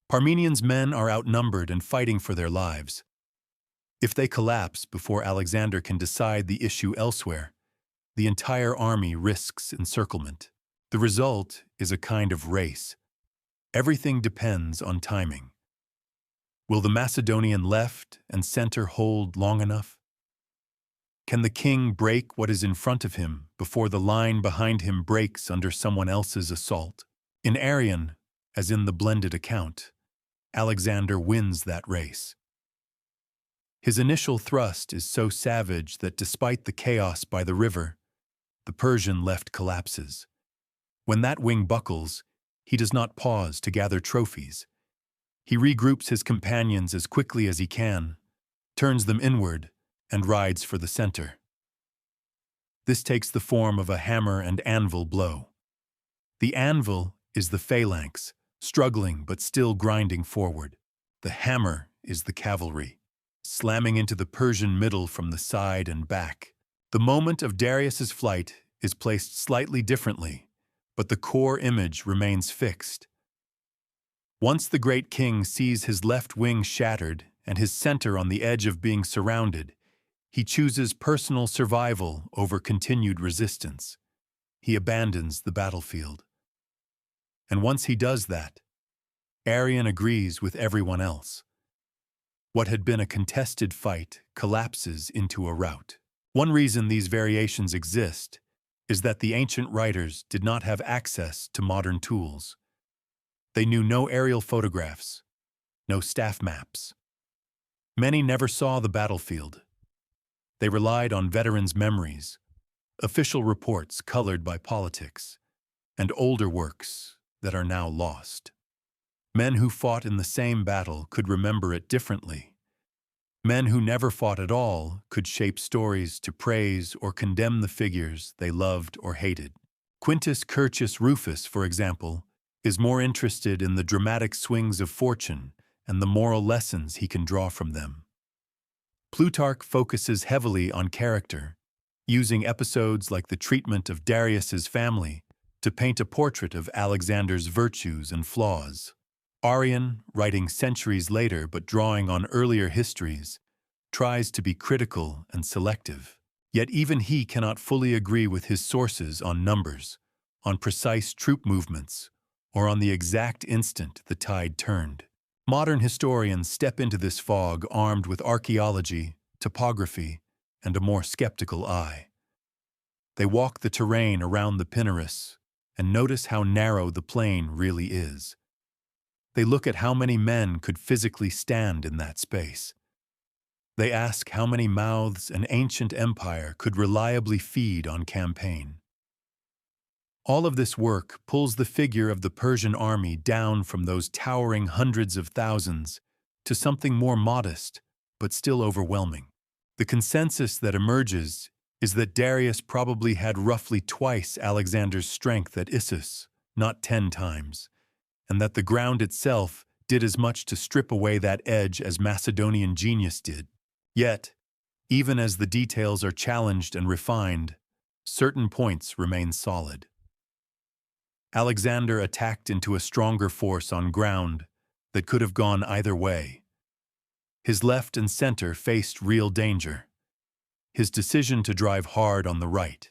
Parmenian's men are outnumbered and fighting for their lives. If they collapse before Alexander can decide the issue elsewhere, the entire army risks encirclement. The result is a kind of race. Everything depends on timing. Will the Macedonian left and center hold long enough? Can the king break what is in front of him before the line behind him breaks under someone else's assault? In Arrian, as in the blended account, Alexander wins that race. His initial thrust is so savage that despite the chaos by the river, the Persian left collapses. When that wing buckles, he does not pause to gather trophies. He regroups his companions as quickly as he can, turns them inward, and rides for the center. This takes the form of a hammer and anvil blow. The anvil is the phalanx, struggling but still grinding forward. The hammer is the cavalry, slamming into the Persian middle from the side and back. The moment of Darius's flight is placed slightly differently, but the core image remains fixed. Once the great king sees his left wing shattered and his center on the edge of being surrounded, he chooses personal survival over continued resistance. He abandons the battlefield. And once he does that, Arrian agrees with everyone else. What had been a contested fight collapses into a rout. One reason these variations exist is that the ancient writers did not have access to modern tools. They knew no aerial photographs, no staff maps. Many never saw the battlefield. They relied on veterans' memories, official reports colored by politics, and older works that are now lost. Men who fought in the same battle could remember it differently. Men who never fought at all could shape stories to praise or condemn the figures they loved or hated. Quintus Curtius Rufus, for example, is more interested in the dramatic swings of fortune and the moral lessons he can draw from them. Plutarch focuses heavily on character, using episodes like the treatment of Darius's family to paint a portrait of Alexander's virtues and flaws. Arrian, writing centuries later but drawing on earlier histories, tries to be critical and selective. Yet even he cannot fully agree with his sources on numbers, on precise troop movements, or on the exact instant the tide turned. Modern historians step into this fog armed with archaeology topography, and a more skeptical eye. They walk the terrain around the Pinarus and notice how narrow the plain really is. They look at how many men could physically stand in that space. They ask how many mouths an ancient empire could reliably feed on campaign. All of this work pulls the figure of the Persian army down from those towering hundreds of thousands to something more modest, but still overwhelming. The consensus that emerges is that Darius probably had roughly twice Alexander's strength at Issus, not 10 times, and that the ground itself did as much to strip away that edge as Macedonian genius did. Yet, even as the details are challenged and refined, certain points remain solid. Alexander attacked into a stronger force on ground that could have gone either way. His left and center faced real danger. His decision to drive hard on the right,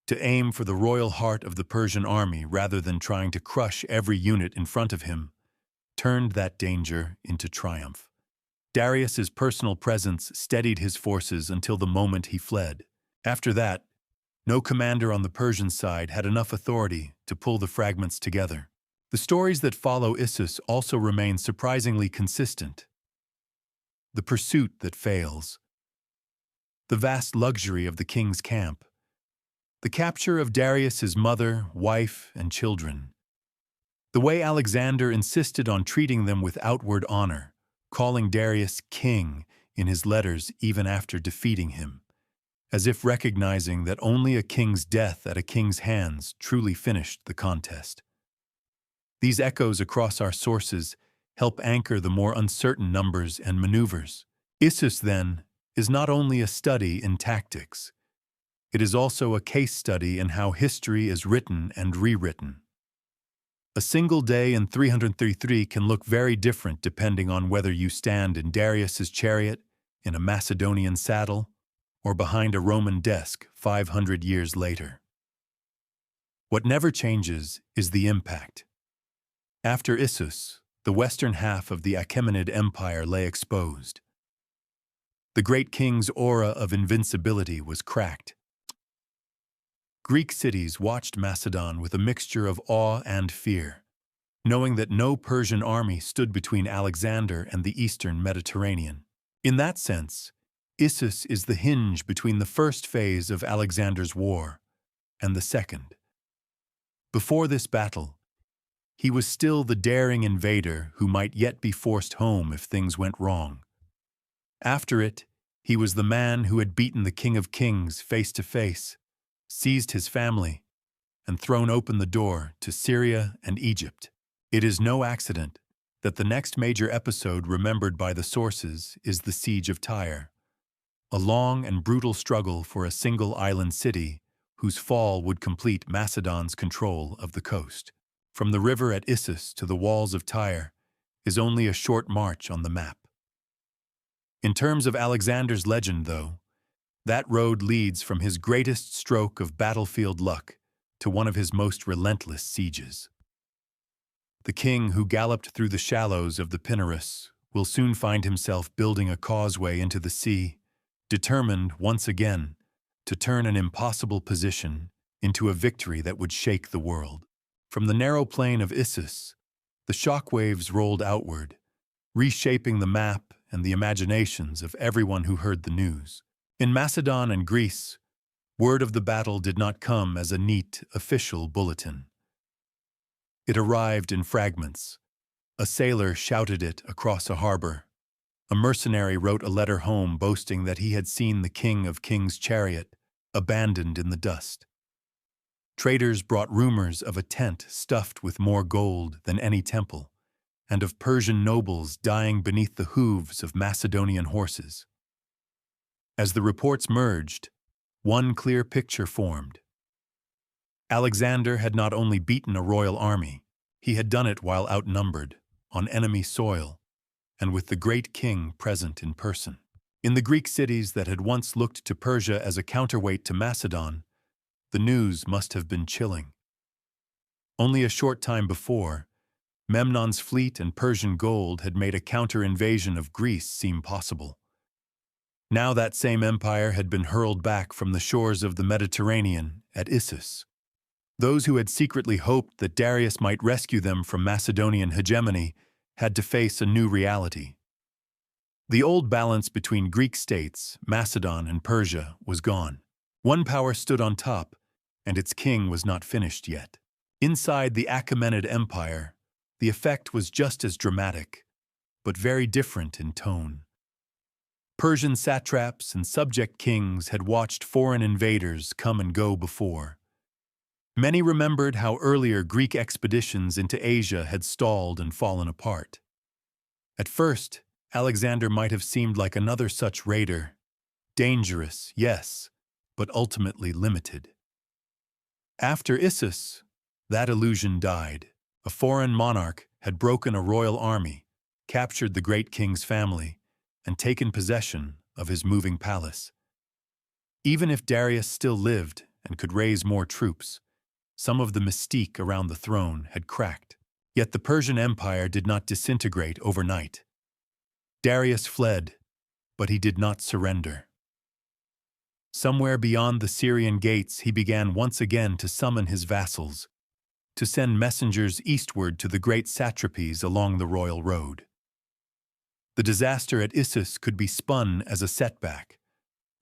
to aim for the royal heart of the Persian army rather than trying to crush every unit in front of him, turned that danger into triumph. Darius's personal presence steadied his forces until the moment he fled. After that, no commander on the Persian side had enough authority to pull the fragments together. The stories that follow Issus also remain surprisingly consistent. The pursuit that fails, the vast luxury of the king's camp, the capture of Darius's mother, wife, and children, the way Alexander insisted on treating them with outward honor, calling Darius king in his letters even after defeating him, as if recognizing that only a king's death at a king's hands truly finished the contest. These echoes across our sources help anchor the more uncertain numbers and maneuvers. Issus, then, is not only a study in tactics, it is also a case study in how history is written and rewritten. A single day in 333 can look very different depending on whether you stand in Darius's chariot, in a Macedonian saddle, or behind a Roman desk 500 years later. What never changes is the impact. After Issus, the western half of the Achaemenid Empire lay exposed. The great king's aura of invincibility was cracked. Greek cities watched Macedon with a mixture of awe and fear, knowing that no Persian army stood between Alexander and the eastern Mediterranean. In that sense, Issus is the hinge between the first phase of Alexander's war and the second. Before this battle, he was still the daring invader who might yet be forced home if things went wrong. After it, he was the man who had beaten the King of Kings face to face, seized his family, and thrown open the door to Syria and Egypt. It is no accident that the next major episode remembered by the sources is the Siege of Tyre, a long and brutal struggle for a single island city whose fall would complete Macedon's control of the coast. From the river at Issus to the walls of Tyre is only a short march on the map. In terms of Alexander's legend, though, that road leads from his greatest stroke of battlefield luck to one of his most relentless sieges. The king who galloped through the shallows of the Pinarus will soon find himself building a causeway into the sea, determined once again to turn an impossible position into a victory that would shake the world. From the narrow plain of Issus, the shockwaves rolled outward, reshaping the map and the imaginations of everyone who heard the news. In Macedon and Greece, word of the battle did not come as a neat, official bulletin. It arrived in fragments. A sailor shouted it across a harbor. A mercenary wrote a letter home boasting that he had seen the King of Kings' chariot abandoned in the dust. Traders brought rumors of a tent stuffed with more gold than any temple, and of Persian nobles dying beneath the hooves of Macedonian horses. As the reports merged, one clear picture formed. Alexander had not only beaten a royal army, he had done it while outnumbered, on enemy soil, and with the great king present in person. In the Greek cities that had once looked to Persia as a counterweight to Macedon, the news must have been chilling. Only a short time before, Memnon's fleet and Persian gold had made a counter-invasion of Greece seem possible. Now that same empire had been hurled back from the shores of the Mediterranean at Issus. Those who had secretly hoped that Darius might rescue them from Macedonian hegemony had to face a new reality. The old balance between Greek states, Macedon and Persia, was gone. One power stood on top, and its king was not finished yet. Inside the Achaemenid Empire, the effect was just as dramatic, but very different in tone. Persian satraps and subject kings had watched foreign invaders come and go before. Many remembered how earlier Greek expeditions into Asia had stalled and fallen apart. At first, Alexander might have seemed like another such raider. Dangerous, yes, but ultimately limited. After Issus, that illusion died. A foreign monarch had broken a royal army, captured the great king's family, and taken possession of his moving palace. Even if Darius still lived and could raise more troops, some of the mystique around the throne had cracked. Yet the Persian Empire did not disintegrate overnight. Darius fled, but he did not surrender. Somewhere beyond the Syrian gates, he began once again to summon his vassals, to send messengers eastward to the great satrapies along the royal road. The disaster at Issus could be spun as a setback,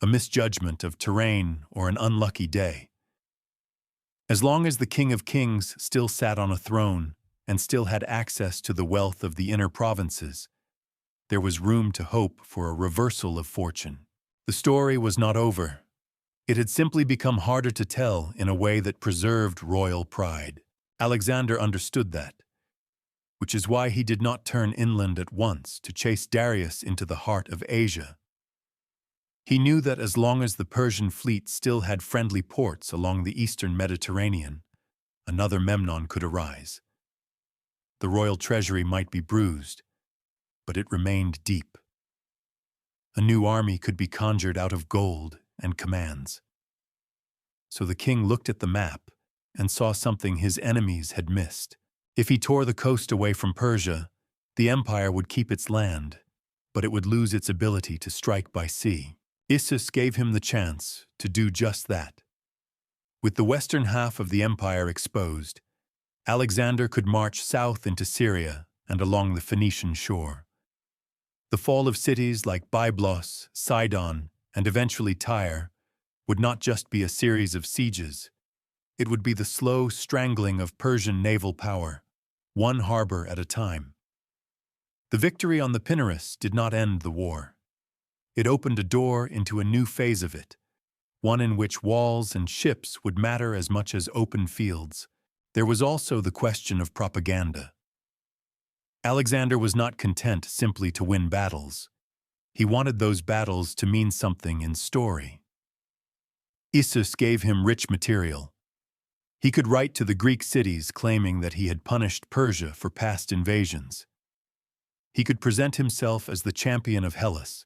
a misjudgment of terrain, or an unlucky day. As long as the King of Kings still sat on a throne and still had access to the wealth of the inner provinces, there was room to hope for a reversal of fortune. The story was not over. It had simply become harder to tell in a way that preserved royal pride. Alexander understood that, which is why he did not turn inland at once to chase Darius into the heart of Asia. He knew that as long as the Persian fleet still had friendly ports along the eastern Mediterranean, another Memnon could arise. The royal treasury might be bruised, but it remained deep. A new army could be conjured out of gold and commands. So the king looked at the map and saw something his enemies had missed. If he tore the coast away from Persia, the empire would keep its land, but it would lose its ability to strike by sea. Issus gave him the chance to do just that. With the western half of the empire exposed, Alexander could march south into Syria and along the Phoenician shore. The fall of cities like Byblos, Sidon, and eventually Tyre would not just be a series of sieges. It would be the slow strangling of Persian naval power, one harbor at a time. The victory on the Pinarus did not end the war. It opened a door into a new phase of it, one in which walls and ships would matter as much as open fields. There was also the question of propaganda. Alexander was not content simply to win battles. He wanted those battles to mean something in story. Issus gave him rich material. He could write to the Greek cities claiming that he had punished Persia for past invasions. He could present himself as the champion of Hellas,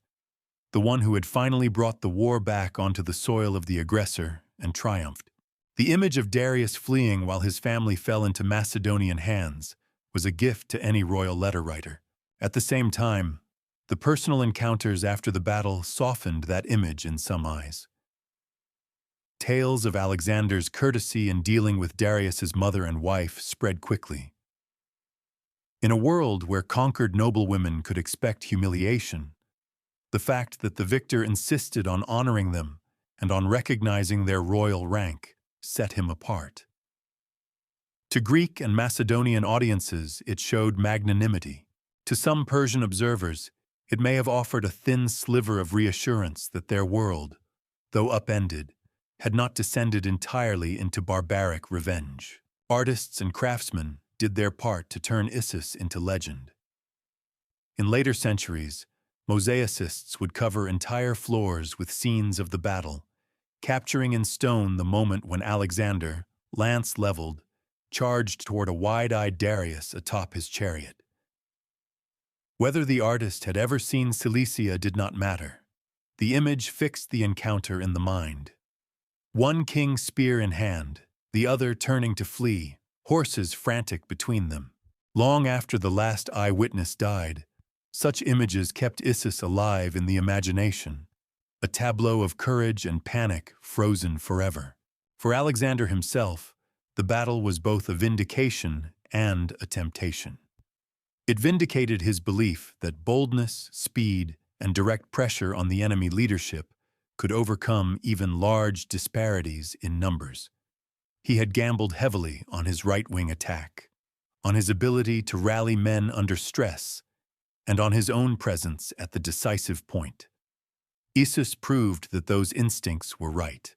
the one who had finally brought the war back onto the soil of the aggressor and triumphed. The image of Darius fleeing while his family fell into Macedonian hands was a gift to any royal letter writer. At the same time, the personal encounters after the battle softened that image in some eyes. Tales of Alexander's courtesy in dealing with Darius's mother and wife spread quickly. In a world where conquered noblewomen could expect humiliation, the fact that the victor insisted on honoring them and on recognizing their royal rank set him apart. To Greek and Macedonian audiences, it showed magnanimity. To some Persian observers, it may have offered a thin sliver of reassurance that their world, though upended, had not descended entirely into barbaric revenge. Artists and craftsmen did their part to turn Issus into legend. In later centuries, mosaicists would cover entire floors with scenes of the battle, capturing in stone the moment when Alexander, lance leveled, charged toward a wide-eyed Darius atop his chariot. Whether the artist had ever seen Cilicia did not matter. The image fixed the encounter in the mind. One king's spear in hand, the other turning to flee, horses frantic between them. Long after the last eyewitness died, such images kept Issus alive in the imagination, a tableau of courage and panic frozen forever. For Alexander himself, the battle was both a vindication and a temptation. It vindicated his belief that boldness, speed, and direct pressure on the enemy leadership could overcome even large disparities in numbers. He had gambled heavily on his right-wing attack, on his ability to rally men under stress, and on his own presence at the decisive point. Issus proved that those instincts were right.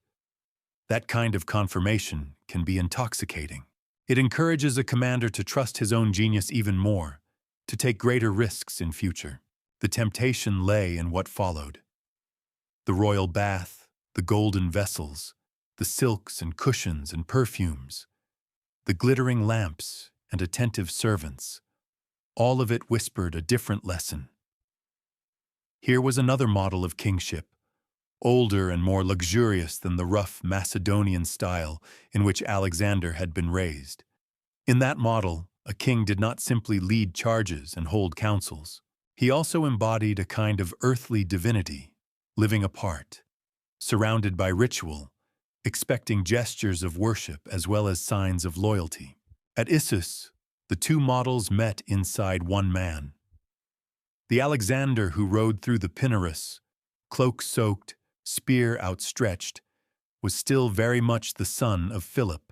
That kind of confirmation can be intoxicating. It encourages a commander to trust his own genius even more, to take greater risks in future. The temptation lay in what followed. The royal bath, the golden vessels, the silks and cushions and perfumes, the glittering lamps and attentive servants, all of it whispered a different lesson. Here was another model of kingship, older and more luxurious than the rough Macedonian style in which Alexander had been raised. In that model, a king did not simply lead charges and hold councils. He also embodied a kind of earthly divinity, living apart, surrounded by ritual, expecting gestures of worship as well as signs of loyalty. At Issus, the two models met inside one man. The Alexander who rode through the Pinarus, cloak-soaked, spear outstretched, was still very much the son of Philip,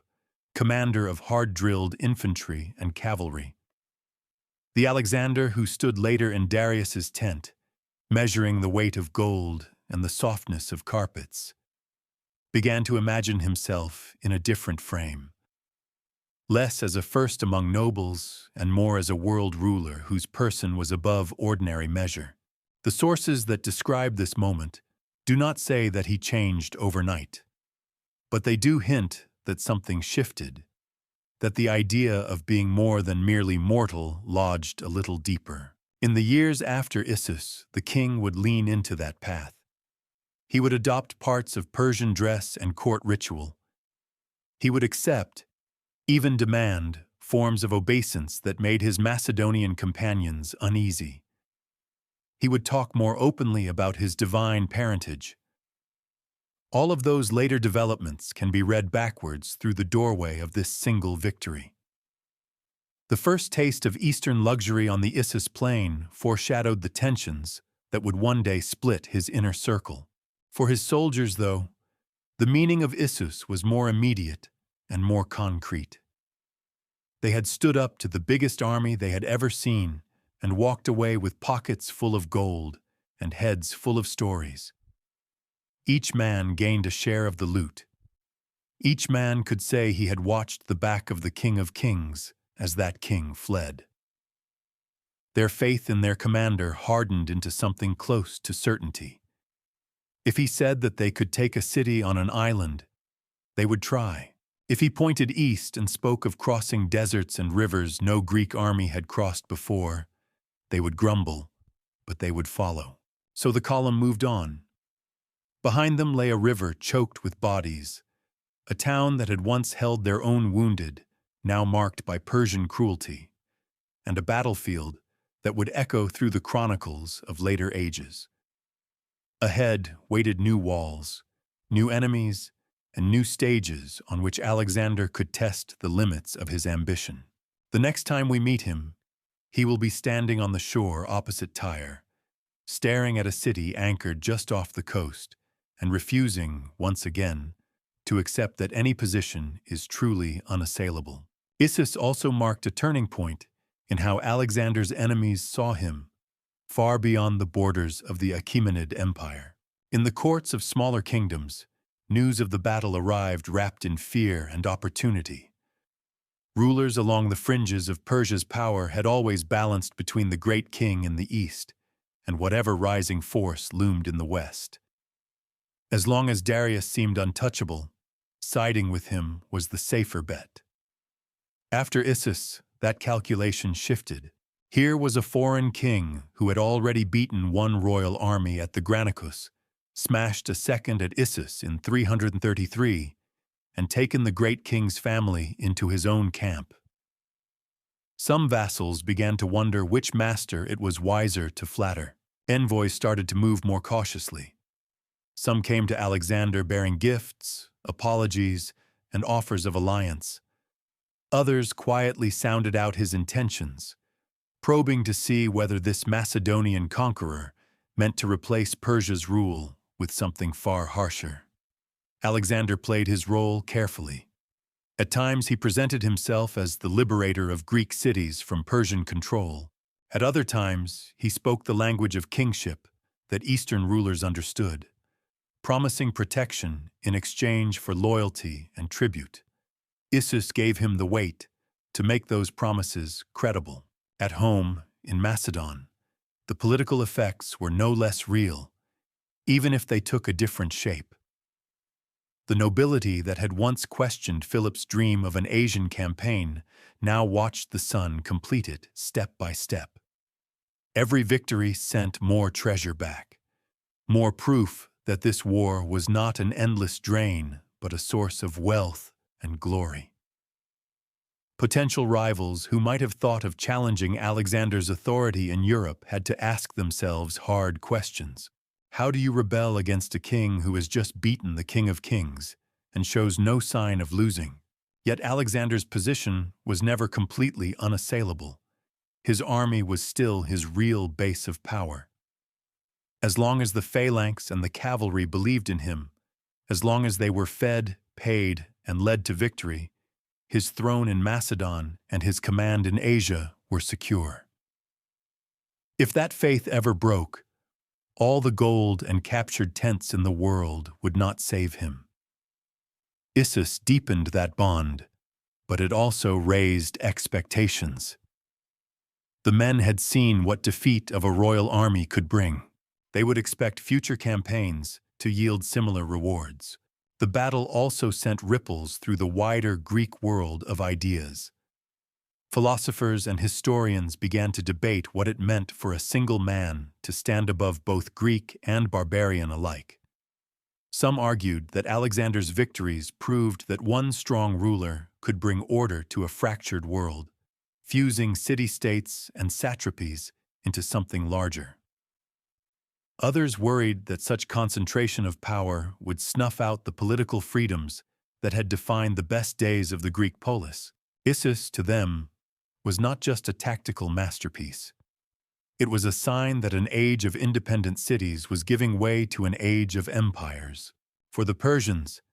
commander of hard-drilled infantry and cavalry. The Alexander who stood later in Darius's tent, measuring the weight of gold and the softness of carpets, began to imagine himself in a different frame, less as a first among nobles and more as a world ruler whose person was above ordinary measure. The sources that describe this moment do not say that he changed overnight, but they do hint that something shifted, that the idea of being more than merely mortal lodged a little deeper. In the years after Issus, the king would lean into that path. He would adopt parts of Persian dress and court ritual. He would accept, even demand, forms of obeisance that made his Macedonian companions uneasy. He would talk more openly about his divine parentage. All of those later developments can be read backwards through the doorway of this single victory. The first taste of Eastern luxury on the Issus plain foreshadowed the tensions that would one day split his inner circle. For his soldiers, though, the meaning of Issus was more immediate and more concrete. They had stood up to the biggest army they had ever seen and walked away with pockets full of gold and heads full of stories. Each man gained a share of the loot. Each man could say he had watched the back of the King of Kings as that king fled. Their faith in their commander hardened into something close to certainty. If he said that they could take a city on an island, they would try. If he pointed east and spoke of crossing deserts and rivers no Greek army had crossed before, they would grumble, but they would follow. So the column moved on. Behind them lay a river choked with bodies, a town that had once held their own wounded, now marked by Persian cruelty, and a battlefield that would echo through the chronicles of later ages. Ahead waited new walls, new enemies, and new stages on which Alexander could test the limits of his ambition. The next time we meet him, he will be standing on the shore opposite Tyre, staring at a city anchored just off the coast and refusing, once again, to accept that any position is truly unassailable. Issus also marked a turning point in how Alexander's enemies saw him, far beyond the borders of the Achaemenid Empire. In the courts of smaller kingdoms, news of the battle arrived wrapped in fear and opportunity. Rulers along the fringes of Persia's power had always balanced between the great king in the east and whatever rising force loomed in the west. As long as Darius seemed untouchable, siding with him was the safer bet. After Issus, that calculation shifted. Here was a foreign king who had already beaten one royal army at the Granicus, smashed a second at Issus in 333, and taken the great king's family into his own camp. Some vassals began to wonder which master it was wiser to flatter. Envoys started to move more cautiously. Some came to Alexander bearing gifts, apologies, and offers of alliance. Others quietly sounded out his intentions, probing to see whether this Macedonian conqueror meant to replace Persia's rule with something far harsher. Alexander played his role carefully. At times he presented himself as the liberator of Greek cities from Persian control. At other times he spoke the language of kingship that Eastern rulers understood, promising protection in exchange for loyalty and tribute. Issus gave him the weight to make those promises credible. At home, in Macedon, the political effects were no less real, even if they took a different shape. The nobility that had once questioned Philip's dream of an Asian campaign now watched the son complete it step by step. Every victory sent more treasure back, more proof that this war was not an endless drain, but a source of wealth and glory. Potential rivals who might have thought of challenging Alexander's authority in Europe had to ask themselves hard questions. How do you rebel against a king who has just beaten the King of Kings and shows no sign of losing? Yet Alexander's position was never completely unassailable. His army was still his real base of power. As long as the phalanx and the cavalry believed in him, as long as they were fed, paid, and led to victory, his throne in Macedon and his command in Asia were secure. If that faith ever broke, all the gold and captured tents in the world would not save him. Issus deepened that bond, but it also raised expectations. The men had seen what defeat of a royal army could bring. They would expect future campaigns to yield similar rewards. The battle also sent ripples through the wider Greek world of ideas. Philosophers and historians began to debate what it meant for a single man to stand above both Greek and barbarian alike. Some argued that Alexander's victories proved that one strong ruler could bring order to a fractured world, fusing city-states and satrapies into something larger. Others worried that such concentration of power would snuff out the political freedoms that had defined the best days of the Greek polis. Issus, to them, was not just a tactical masterpiece. It was a sign that an age of independent cities was giving way to an age of empires. For the Persians,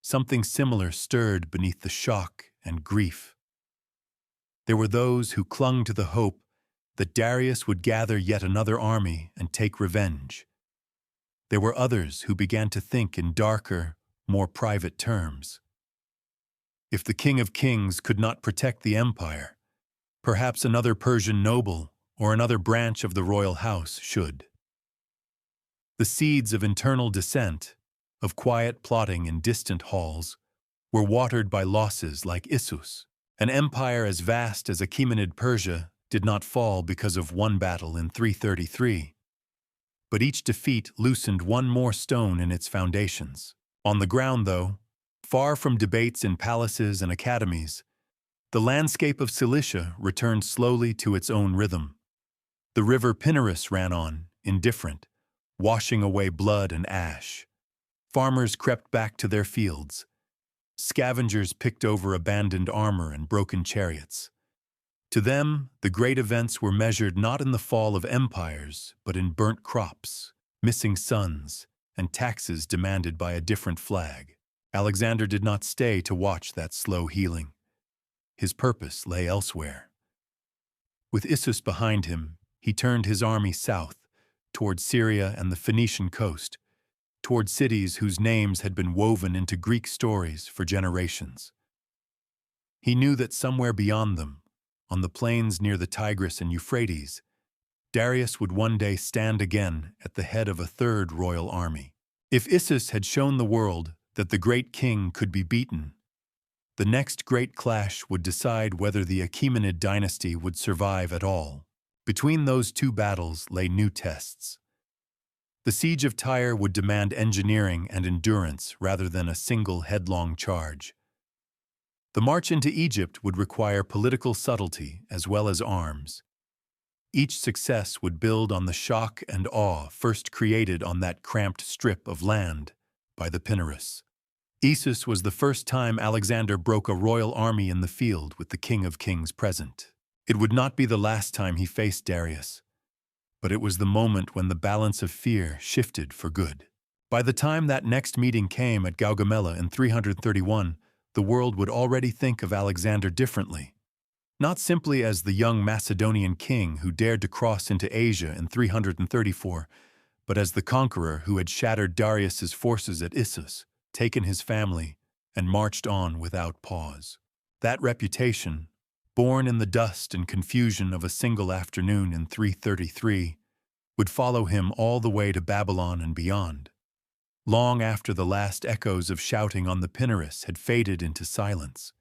something similar stirred beneath the shock and grief. There were those who clung to the hope that Darius would gather yet another army and take revenge. There were others who began to think in darker, more private terms. If the King of Kings could not protect the empire, perhaps another Persian noble or another branch of the royal house should. The seeds of internal dissent, of quiet plotting in distant halls, were watered by losses like Issus. An empire as vast as Achaemenid Persia did not fall because of one battle in 333. But each defeat loosened one more stone in its foundations. On the ground, though, far from debates in palaces and academies, the landscape of Cilicia returned slowly to its own rhythm. The river Pinarus ran on, indifferent, washing away blood and ash. Farmers crept back to their fields. Scavengers picked over abandoned armor and broken chariots. To them, the great events were measured not in the fall of empires, but in burnt crops, missing sons, and taxes demanded by a different flag. Alexander did not stay to watch that slow healing. His purpose lay elsewhere. With Issus behind him, he turned his army south, toward Syria and the Phoenician coast, toward cities whose names had been woven into Greek stories for generations. He knew that somewhere beyond them, on the plains near the Tigris and Euphrates, Darius would one day stand again at the head of a third royal army. If Issus had shown the world that the great king could be beaten, the next great clash would decide whether the Achaemenid dynasty would survive at all. Between those two battles lay new tests. The siege of Tyre would demand engineering and endurance rather than a single headlong charge. The march into Egypt would require political subtlety as well as arms. Each success would build on the shock and awe first created on that cramped strip of land by the Pinarus. Issus was the first time Alexander broke a royal army in the field with the King of Kings present. It would not be the last time he faced Darius, but it was the moment when the balance of fear shifted for good. By the time that next meeting came at Gaugamela in 331, the world would already think of Alexander differently. Not simply as the young Macedonian king who dared to cross into Asia in 334, but as the conqueror who had shattered Darius's forces at Issus, taken his family, and marched on without pause. That reputation, born in the dust and confusion of a single afternoon in 333, would follow him all the way to Babylon and beyond. Long after the last echoes of shouting on the Pinarus had faded into silence,